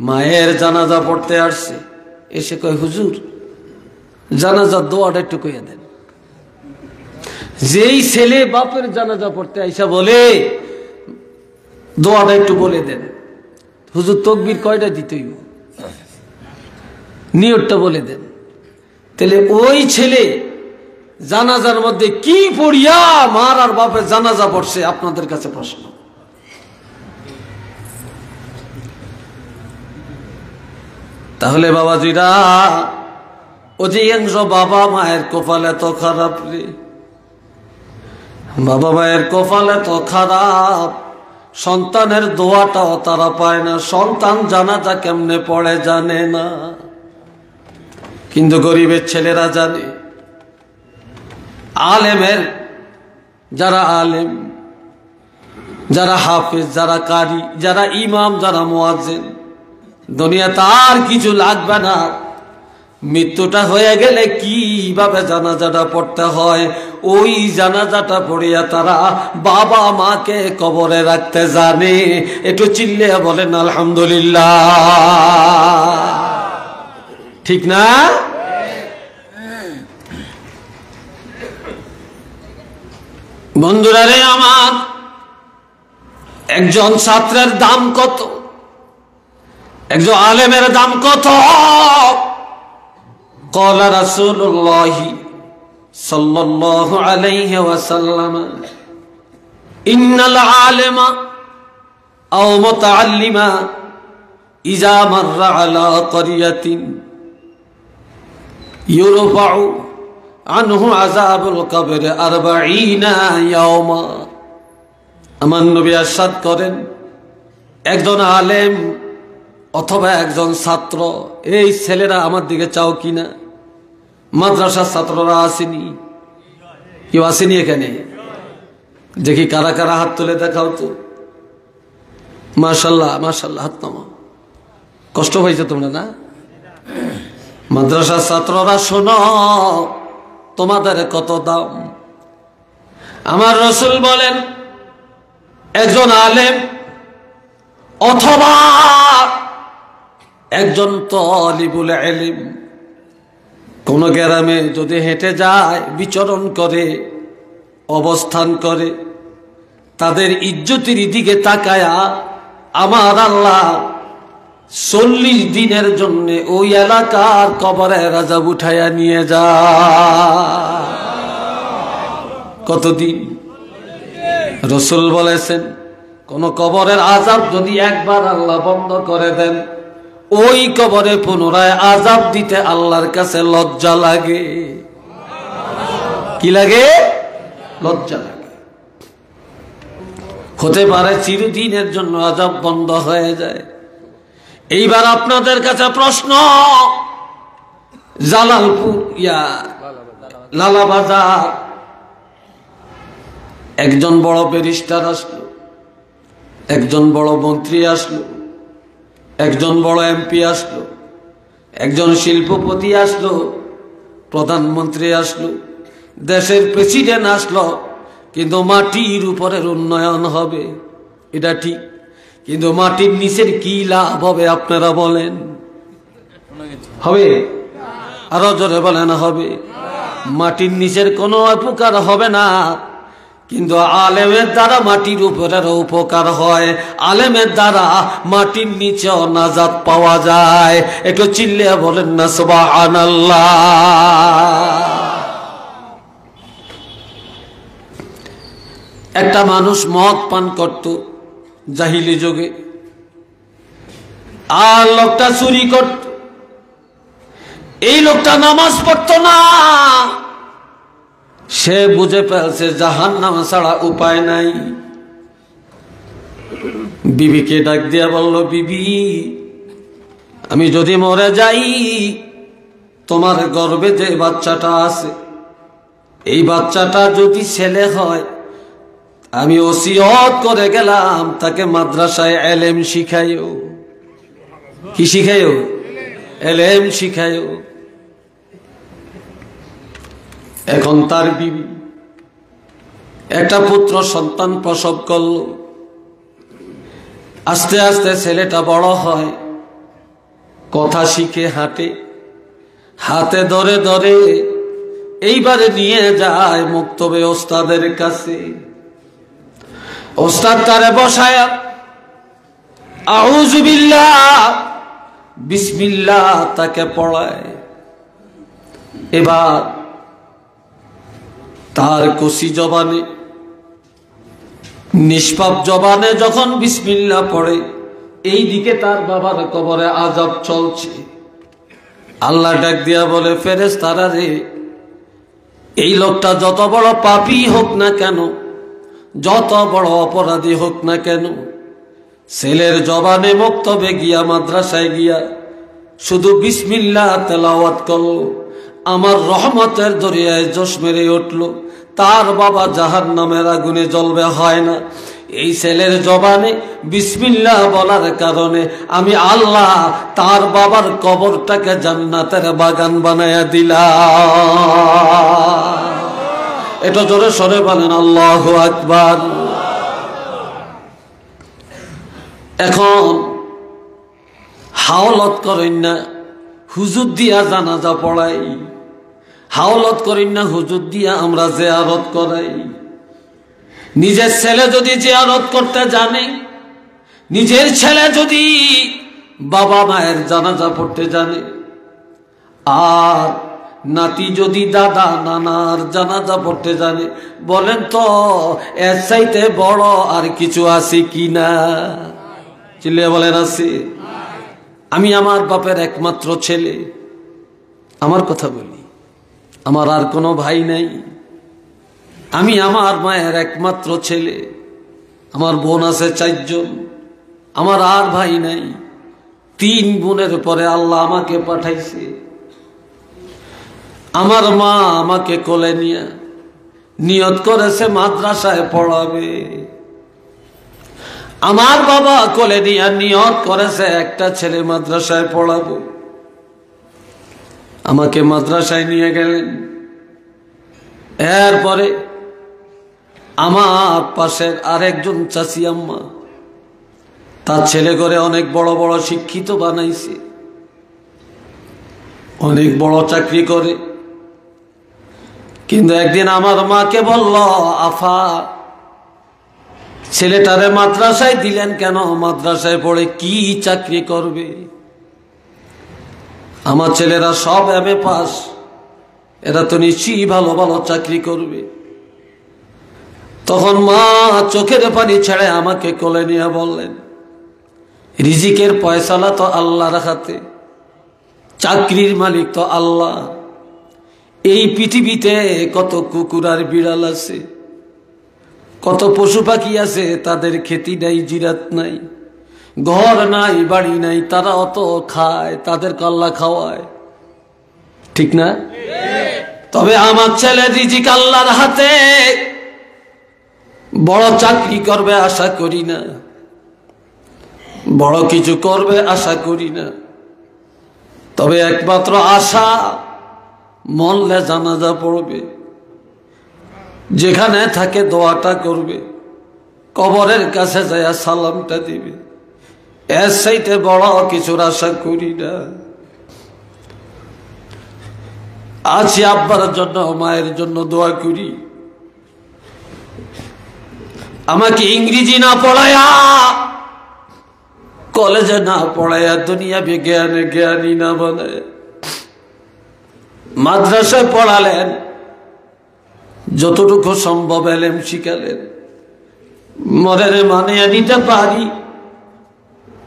Speaker 1: মায়ের জানাজা পড়তে আসছে। এসে কয়, হুজুর জানাজার দোয়াটা একটু কইয়া দেন। যেই ছেলে বাপের জানাজা পড়তে আইসা বলে, দোয়াটা একটু বলে দেন। হুজুর তাকবীর কয়টা দিতে হইব, নিয়তটা বলে দেন। তাহলে ওই ছেলে জানাজার মধ্যে কি পড়িয়া মার আর বাপের জানাজা পড়ছে? আপনাদের কাছে প্রশ্ন। তাহলে বাবাজিরা, অধিকাংশ বাবা মায়ের কপাল এত খারাপ রে, বাবা মায়ের কপাল এত খারাপ, সন্তানের দোয়াটাও তারা পায় না। সন্তান জানাজা কেমনে পড়ে জানে না, কিন্তু গরিবের ছেলেরা জানে। আলেমের যারা আলেম, যারা হাফেজ, যারা কারি, যারা ইমাম, যারা মুয়াজ্জিন, দুনিয়াতে আর কিছু লাগবে না। মৃত্যুটা হয়ে গেলে কিভাবে জানাজাটা পড়তে হয়, ওই জানাজাটা পড়িয়া তারা বাবা মাকে কবরে রাখতে জানে। একটু চিল্লিয়া বলেন আলহামদুলিল্লাহ। ঠিক না? বন্ধুরা রে আমার, একজন ছাত্রের দাম কত, একজন আলেমের দাম কত? قال رسول الله صلى الله عليه وسلم إن العالم أو متعلم إذا مر على قرية يرفع عنه عذاب القبر 40 يوما। আমার নবী ইরশাদ করেন, একজন আলেম অথবা একজন ছাত্র, এই ছেলেরা আমার দিকে চাও কিনা? মাদ্রাসার ছাত্ররা আসেনি? কেউ আসেনি এখানে? দেখি কারা কারা হাত তুলে দেখাও তো। মাশাআল্লাহ, মাশাআল্লাহ, হাত নামাও। কষ্ট হয়েছে তোমরা না? মাদ্রাসার ছাত্ররা শোনো, তোমাদের কত দাম। আমার রাসূল বলেন, একজন আলেম অথবা একজন তালিবুল ইলম কোন গ্রামে যদি হেঁটে যায়, বিচরণ করে, অবস্থান করে, তাদের ইজ্জতের দিকে তাকায়া আমার আল্লাহ 40 দিনের জন্য ওই এলাকার কবরে আযাব উঠায়া নিয়ে যায়। কতদিন? রাসূল বলেছেন, কোন কবরের আযাব যদি একবার আল্লাহ বন্ধ করে দেন, ওই কবরে পুনরায় আযাব দিতে আল্লাহর কাছে লজ্জা লাগে। কি লাগে? লজ্জা লাগে। হতে পারে চিরদিনের জন্য আযাব বন্ধ হয়ে যায়। এইবার আপনাদের কাছে প্রশ্ন, জালালপুর লালাবাজার একজন বড় ব্যারিস্টার আসলো, একজন বড় মন্ত্রী আসলো, একজন বড় এমপি আসলো, একজন শিল্পপতি আসলো, প্রধানমন্ত্রী আসলো, দেশের প্রেসিডেন্ট আসলো। কিন্তু মাটির উপরের উন্নয়ন হবে, এটা ঠিক। কিন্তু মাটির নিচের কি লাভ হবে আপনারা বলেন? হবে? আরো জোরে বলেন হবে? মাটির নিচের কোনো উপকার হবে না। কিন্তু আলেমের দ্বারা মাটির উপরের উপকার হয়, আলেমের দ্বারা মাটির নিচেও নাজাত পাওয়া যায়। একটু চিল্লিয়ে বলেন না সুবহানাল্লাহ। একটা মানুষ মদ পান করত জাহিলি যুগে, আর লোকটা চুরি করত। এই লোকটা নামাজ পড়তো না, সে বুঝে ফেলছে জাহান্নাম ছাড়া উপায় নাই। বিবিকে ডাক দিয়া বলল, বিবি আমি যদি মরে যাই, তোমার গর্ভে যে বাচ্চাটা আছে, এই বাচ্চাটা যদি ছেলে হয়, আমি ওসিয়ত করে গেলাম তাকে মাদ্রাসায় এলেম শিখাইও। কি শিখাইও? এলেম শিখাইও। এখন তার বিবি একটা পুত্র সন্তান প্রসব করল। আস্তে আস্তে ছেলেটা বড় হয়, কথা শিখে হাঁটে, হাতে ধরে ধরে এইবারে নিয়ে যায় মুক্তবে ওস্তাদের কাছে। ওস্তাদ তারে বসায় আউযু বিল্লাহ বিসমিল্লাহ তাকে পড়ায়। এবার তার কসি জবানে, নিষ্পাপ জবানে যখন বিসমিল্লাহ পড়ে, এই দিকে তার বাবার কবরে আযাব চলছে। আল্লাহ ডাক দিয়া বলে, ফেরেশতারা রে, এই লোকটা যত বড় পাপী হোক না কেন, যত বড় অপরাধী হোক না কেন, ছেলের জবানে মক্তবে গিয়া, মাদ্রাসায় গিয়া শুধু বিসমিল্লাহ তেলাওয়াত করল, আমার রহমতের দরিয়ায় জোশ মেরে উঠল, তার বাবা জাহান্নামের আগুনে জ্বলবে হয় না। এই ছেলের জবানে বিসমিল্লাহ বলার কারণে আমি আল্লাহ তার বাবার কবরটাকে জান্নাতের বাগান বানায়া দিলাম। এটা জোরে সরে বলেন আল্লাহু আকবার। এখন হাওলাত করেন না, হুজুর দিয়া জানাজা পড়াই, হাওলাত করেন না, হুজুর দিয়া আমরা জিয়ারত করাই। নিজের ছেলে যদি জিয়ারত করতে জানে, নিজের ছেলে যদি বাবা মায়ের জানাজা পড়তে জানে, আর নাতি যদি দাদা নানার জানাজা পড়তে জানে, বলেন তো এর চাইতে বড় আর কিছু আছে কিনা? চিল্লিয়ে বলেন আছে? আমি আমার বাপের একমাত্র ছেলে, আমার কথা বলি, আমার আর কোনো ভাই নাই। আমি আমার মায়ের একমাত্র ছেলে, আমার বোন আছে 4 জন, আমার আর ভাই নাই। 3 বোনের পরে আল্লাহ আমাকে পাঠাইছে। আমার মা আমাকে কোলে নিয়ে নিয়ত করেছে মাদ্রাসায় পড়াবে। আমার বাবা কোলে নিয়ে নিয়ত করেছে একটা ছেলে মাদ্রাসায় পড়াবো। আমাকে মাদ্রাসায় নিয়ে গেলেন। এরপরে আমার পাশের আরেকজন চাচি আম্মা, তার ছেলে করে অনেক বড় বড় শিক্ষিত বানাইছে, অনেক বড় চাকরি করে। কিন্তু একদিন আমার মাকে বলল, আফা ছেলেটারে মাদ্রাসায় দিলেন কেন? মাদ্রাসায় পড়ে কি চাকরি করবে? আমার ছেলেরা সব এমএ পাস, এরা তো নিশ্চয়ই ভালো ভালো চাকরি করবে। তখন মা চোখের পানি ছেড়ে আমাকে কোলে নিয়ে বললেন, রিজিকের পয়সালা তো আল্লাহর হাতে, চাকরির মালিক তো আল্লাহ। এই পৃথিবীতে কত কুকুর আর বিড়াল আছে, কত পশু পাখি আছে, তাদের খেতি নাই, জিরাত নাই, ঘর নাই, বাড়ি নাই, তারা অত খায়, তাদের আল্লাহ খাওয়ায়, ঠিক না? তবে আমার ছেলে রিজিক আল্লাহর হাতে। বড় চাকরি করবে আশা করি না, বড় কিছু করবে আশা করি না। তবে একমাত্র আশা, মরলে জানাজা পড়বে, যেখানে থাকে দোয়াটা করবে, কবরের কাছে যায় সালামটা দিবে। এর চাইতে বড় কিছুর আশা করি না। আছি আব্বার জন্য, মায়ের জন্য দোয়া করি, আমাকে ইংরেজি না পড়ায়া, কলেজে না পড়ায়া, দুনিয়া বিজ্ঞানে জ্ঞানী না বানায়, মাদ্রাসায় পড়ালেন, যতটুকু সম্ভব এলেম শিখালেন, মরের মানিয়ে নিতে পারি,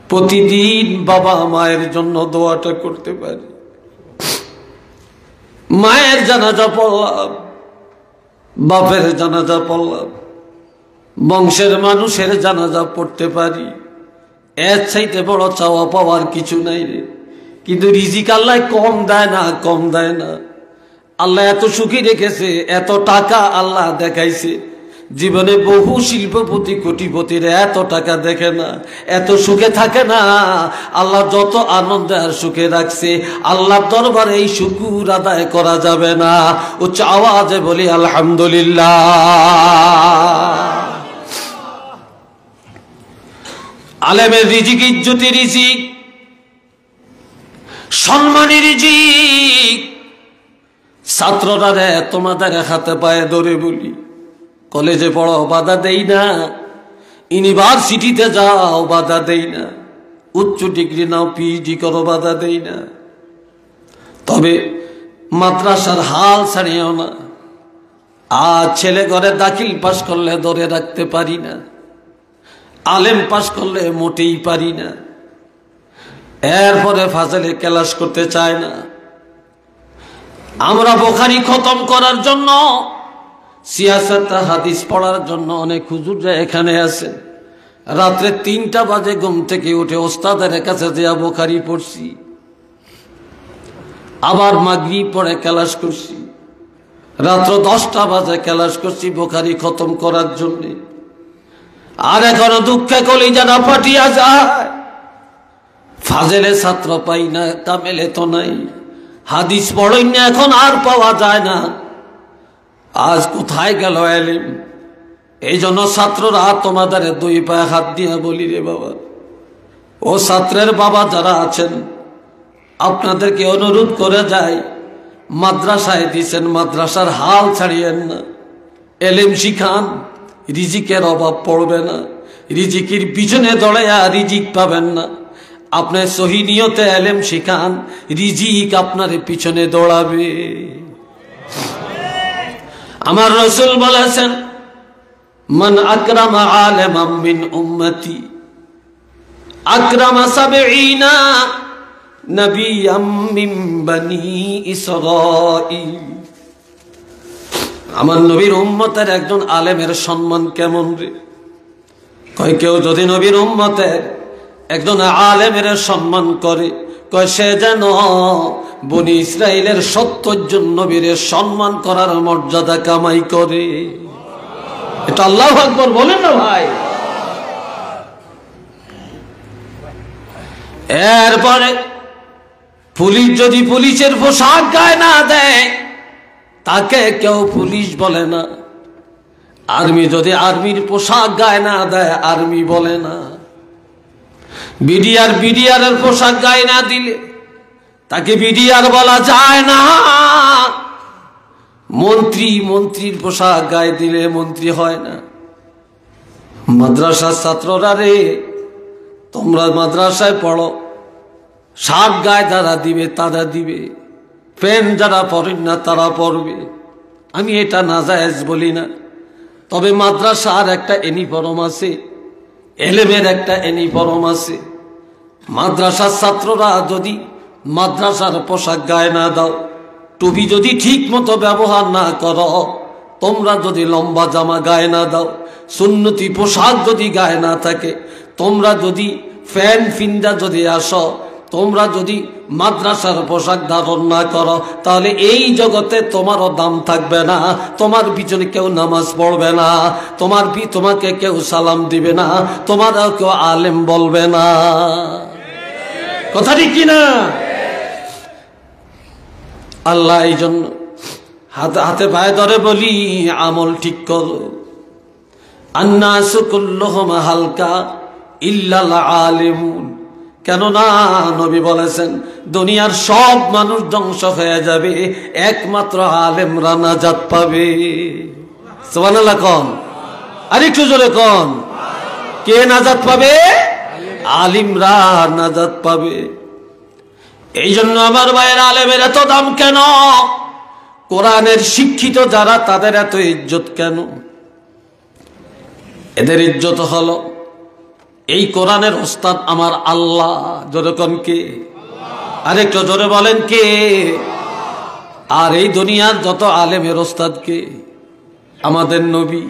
Speaker 1: প্রতিদিন বাবা মায়ের জন্য দোয়াটা করতে পারি। মায়ের জানাজা পড়লাম, বাপের জানাজা পড়লাম, বংশের মানুষের জানাজা পড়তে পারি, এর চাইতে বড় চাওয়া পাওয়ার কিছু নাই রে। কিন্তু রিজিক আল্লাহ কম দেয় না, কম দেয় না। আল্লাহ এত সুখী রেখেছে, এত টাকা আল্লাহ দেখাইছে। জীবনে বহু শিল্পপতি কোটিপতির এত টাকা দেখে না, এত সুখে থাকে না। আল্লাহ যত আনন্দে আর সুখে রাখছে, আল্লাহর দরবারে এই শুকুর আদায় করা যাবে না। উচ্চ আওয়াজে বলি আলহামদুলিল্লাহ। আলেমের রিজিক ইজ্জতি রিজিক, সম্মানী রিজিক। ছাত্ররা রে তোমাদের হাতে পায়ে ধরে বলি, কলেজে পড়ো বাধা দেই না, ইউনিভার্সিটিতে যাও বাধা দেই না, উচ্চ ডিগ্রি নাও পিএইচডি করো বাধা দেই না। তবে মাদ্রাসার হাল ছাড়িও না। আজ ছেলে ঘরে দাখিল পাশ করলে ধরে রাখতে পারি না, আলেম পাশ করলে মোটেই পারি না। এরপরে ফাজলে ক্লাস করতে চায় না। আমরা বুখারী খতম করার জন্য, সিয়াসত হাদিস পড়ার জন্য অনেক হুজুররা এখানে আছে। রাত্রে 3টা বাজে ঘুম থেকে উঠে ওস্তাদের কাছে যা বুখারী পড়ছি, আবার মাগরিব পড়ে ক্লাস করছি, রাত্র 10টা বাজে ক্লাস করছি বুখারী খতম করার জন্য। আর এখনো দুঃখে কলিজাটা ফাটিয়া যায়। ফাজেলে ছাত্র পাই না, কামেলে তো নাই। হাদিস পড়ই না, এখন আর পাওয়া যায় না। আজ কোথায় গেল এলিম? এই জন্য ছাত্ররা তোমাদের 2 পায়ে হাত দিয়ে বলি রে বাবা, ও ছাত্রের বাবা যারা আছেন, আপনাদেরকে অনুরোধ করে যাই, মাদ্রাসায় দিছেন, মাদ্রাসার হাল ছাড়িয়েন না। এলিম শিখান, রিজিকের অভাব পড়বে না। রিজিকের পিছনে দৌড়াইয়া রিজিক পাবেন না। আপনি সহি নিয়তে এলেম শিখান, রিজিক আপনার পিছনে দৌড়াবে। আমার রাসূল বলেছেন, মান আকরামা আলিমান মিন উম্মতি আকরামা 70 নবিয়্যাম মিন বনি ইসরাঈল। আমার নবীর উম্মতের একজন আলেমের সম্মান কেমন রে? কয় কেউ যদি নবীর উম্মতের একজন আলেমের সম্মান করে, কয় সে যেন বনি ইসরাইলের 70 জন নবীর সম্মান করার মর্যাদা কামাই করে। এটা আল্লাহু আকবার বলেন না ভাই। এরপরে পুলিশ যদি পুলিশের পোশাক গায়ে না দেয়, তাকে কেউ পুলিশ বলে না। আর্মি যদি আর্মির পোশাক গায়ে না দেয়, আর্মি বলে না। বিডিআর পোশাক গায়ে না দিলে তাকে বিডিআর বলা যায় না। মন্ত্রীর পোশাক গায়ে দিলে মন্ত্রী হয় না। মাদ্রাসার ছাত্ররা রে, তোমরা মাদ্রাসায় পড়ো, শার্ট গায়ে যারা দিবে তারা দিবে, প্যান্ট যারা পরেন না তারা পরবে। আমি এটা নাজায়েজ বলি না। তবে মাদ্রাসার একটা ইউনিফর্ম আছে, এলেমের একটা ইউনিফর্ম আছে। মাদ্রাসার ছাত্ররা যদি মাদ্রাসার পোশাক গায়ে না দাও, টুপি যদি ঠিক মতো ব্যবহার না করো, তোমরা যদি লম্বা জামা গায়ে না দাও, সুন্নতি পোশাক যদি গায়ে না থাকে, তোমরা যদি ফ্যান ফিন্দা যদি আসো, তোমরা যদি মাদ্রাসার পোশাক ধারণ না করো তাহলে এই জগতে তোমারও দাম থাকবে না, তোমার পিছনে কেউ নামাজ পড়বে না, তোমাকে কেউ সালাম দিবে না, তোমারও কেউ আলেম বলবে না। কথা ঠিক কিনা? আল্লাহ এই জন্য হাতে পায়ে ধরে বলি, আমল ঠিক করো। আন্নাসু কুল্লুহুম হালকা ইল্লাল আলিমুন। কেননা নবী বলেছেন দুনিয়ার সব মানুষ ধ্বংস হয়ে যাবে, একমাত্র আলেমরা নাজাত পাবে। সুবহানাল্লাহ কোন? আরেকটু জোরে কোন? কে নাজাত পাবে? আলিমরা নাজাত পাবে। এই জন্য আমার ভাইয়ের আলেমের এত দাম কেন? কোরআনের শিক্ষিত যারা তাদের এত ইজ্জত কেন? এদের ইজ্জত হলো এই কোরআনের ওস্তাদ আমার আল্লাহ। জোরে কোন কে? আরেকটু জোরে বলেন কে? আর এই দুনিয়ার যত আলেমের ওস্তাদ কে? আমাদের নবী।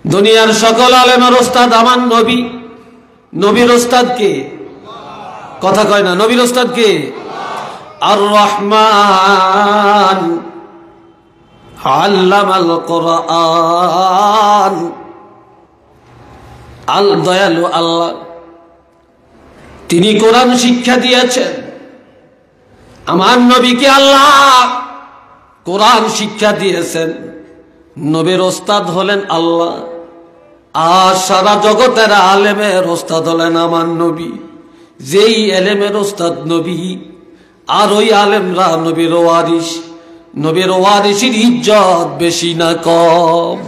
Speaker 1: দুনিয়ার সকল আলেমের ওস্তাদ আমার নবী। নবীর ওস্তাদ কে? কথা কয় না। নবীর ওস্তাদ কে? আর রহমান আল্লামাল কোরআন। আল দয়ালু আল্লাহ, তিনি কোরআন শিক্ষা দিয়েছেন। আমার নবীকে আল্লাহ কোরআন শিক্ষা দিয়েছেন। নবীর ওস্তাদ হলেন আল্লাহ, আর সারা জগতের আলেমের ওস্তাদ হলেন আমার নবী। যেই এলেমের ওস্তাদ নবী, আর ওই আলেমরা নবীর ওয়ারিস। নবীর ওয়ারিসের ইজ্জত বেশি না কম?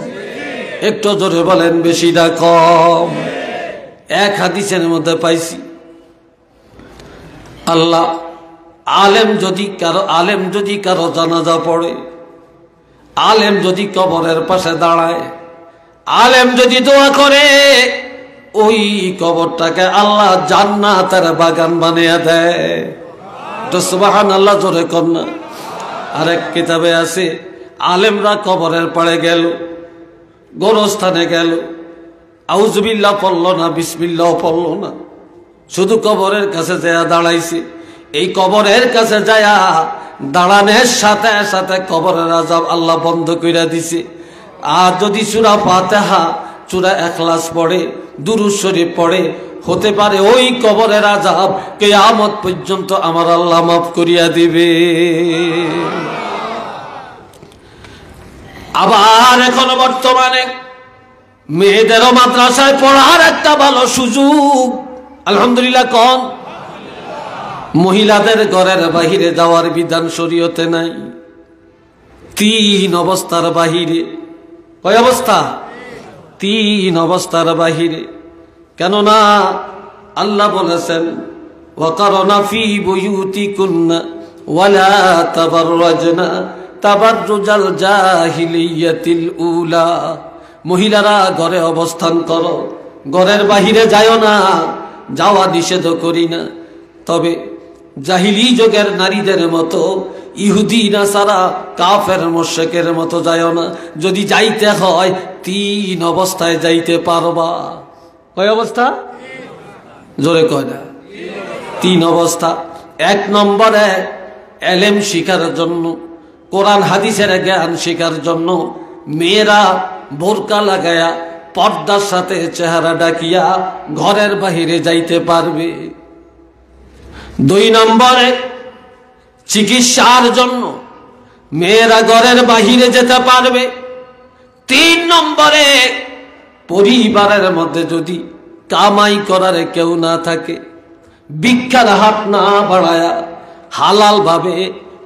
Speaker 1: একটু জোরে বলেন, বেশি না কম? এক হাদিসের মধ্যে পাইছি আল্লাহ আলেম যদি কারো জানাজা পড়ে, আলেম যদি কবরের পাশে দাঁড়ায়, আলেম যদি দোয়া করে, ওই কবরটাকে আল্লাহ জান্নাতের বাগান বানিয়ে দেয়। তো সুবহানাল্লাহ জোরে কন্যা। আরেক কিতাবে আছে আলেমরা কবরের পাড়ে গেল, গোরস্থানে গেল, আউযুবিল্লাহ পড়ল না, বিসমিল্লাহ পড়ল না, শুধু কবরের কাছে যায় দাঁড়াইছে। এই কবরের কাছে যায় দাঁড়ানোর সাথে সাথে কবরের আযাব আল্লাহ বন্ধ কইরা দিছে। আর যদি সূরা ফাতিহা, সূরা ইখলাস পড়ে, দুরূদ শরীফ পড়ে, হতে পারে ওই কবরের আযাব কিয়ামত পর্যন্ত আমার আল্লাহ মাফ করিয়া দিবে। আবার এখন বর্তমানে মেয়েদেরও মাদ্রাসায় পড়ার একটা ভালো সুযোগ, আলহামদুলিল্লাহ কোন? মহিলাদের ঘরের বাহিরে যাওয়ার বিধান শরীয়তে নাই। 3 অবস্থার বাহিরে। কয় অবস্থা? 3 অবস্থার বাহিরে। কেননা আল্লাহ বলেছেন ওয়াকারনা ফি বুয়ুতিকুন্না ওয়ালা তাবাররাজনা তাবাররুজাল জাহিলিয়াতিল উলা। মহিলারা ঘরে অবস্থান করো, ঘরের বাহিরে যাও না, যাওয়া নিষেধ করি না। তবে জাহিলি যুগের নারীদের মতো, ইহুদি নাসারা কাফের মুশরিকের মতো যাও না। যদি যাইতে হয় 3 অবস্থায় যাইতে পারবা। কয় অবস্থা? জোরে কয় না। 3 অবস্থা। 1 নম্বরে এলেম শিখার জন্য, কোরআন হাদিসের জ্ঞান শিখার জন্য মেয়েরা বোরকা লাগায়া পর্দার সাথে চেহারা ঢাকিয়া ঘরের বাহিরে যাইতে পারবে। 2 নম্বরে চিকিৎসার জন্য মেয়েরা ঘরের বাহিরে যেতে পারবে। 3 নম্বরে পরিবারের মধ্যে যদি কামাই করার কেউ না থাকে, ভিক্ষার হাত না বাড়ায়া হালাল ভাবে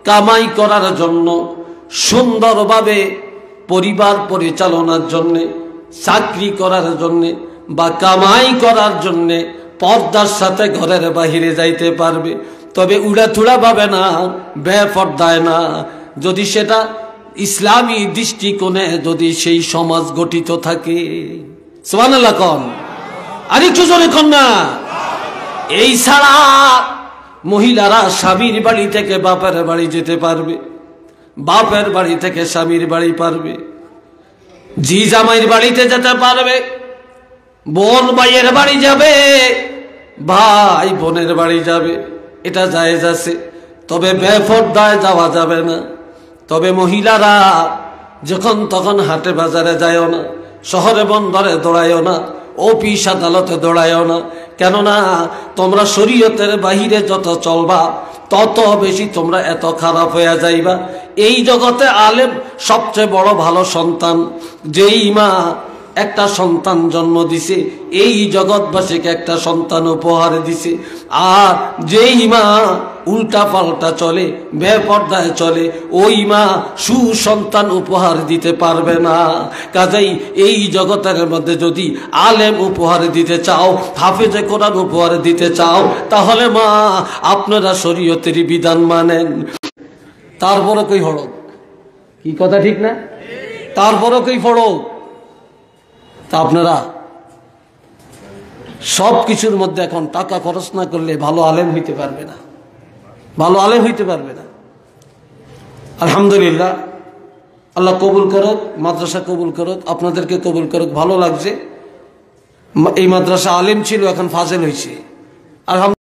Speaker 1: কামাই করার জন্য, সুন্দরভাবে পরিবার পরিচালনার জন্য, চাকরি করার জন্য বা কামাই করার জন্য পর্দার সাথে ঘরের বাহিরে যাইতে পারবে। তবে উড়াথুড়া ভাবে না, বেপর্দায় না। যদি সেটা ইসলামী দৃষ্টিকোণে যদি সেই সমাজ গঠিত থাকে। সুবহানাল্লাহ কোন? আরেকটু জোরে কোন না। এই ছাড়া মহিলারা স্বামীর বাড়ি থেকে বাপের বাড়ি যেতে পারবে, বাপের বাড়ি থেকে স্বামীর বাড়ি পারবে, জি জামাইয়ের বাড়িতে যেতে পারবে, বোন ভাইয়ের বাড়ি যাবে, ভাই বোনের বাড়ি যাবে, এটা জায়েজ আছে, তবে বেপরদায় যাওয়া যাবে না। তবে মহিলারা যখন তখন হাটে বাজারে যায়ও না, শহরে বন্দরে দৌড়ায়ও না, অফিস আদালতে দৌড়ায়ও না। কেননা তোমরা শরীয়তের বাহিরে যত চলবা তত বেশি তোমরা এত খারাপ হয়ে যাইবা। এই জগতে আলেম সবচেয়ে বড় ভালো সন্তান। যেই মা একটা সন্তান জন্ম দিছে, এই জগৎবাসীকে একটা সন্তান উপহার দিছে। আর যেই মা উল্টা পাল্টা চলে, বেপরদায় চলে, ওই মা সুসন্তান উপহার দিতে পারবে না। কাজেই এই জগতের মধ্যে যদি আলেম উপহার দিতে চাও, হাফেজে কোরআন উপহার দিতে চাও, তাহলে মা আপনারা শরীয়তের বিধান মানেন। তারপরে কই হড়ক, কি কথা ঠিক না? তারপরে কই ফড়ক। তা আপনারা সব কিছুর মধ্যে এখন টাকা খরচ না করলে ভালো আলেম হইতে পারবে না, ভালো আলেম হইতে পারবে না। আলহামদুলিল্লাহ, আল্লাহ কবুল করুক, মাদ্রাসা কবুল করুক, আপনাদেরকে কবুল করুক। ভালো লাগছে, এই মাদ্রাসা আলেম ছিল, এখন ফাজেল হয়েছে। আলহামদুলিল্লাহ।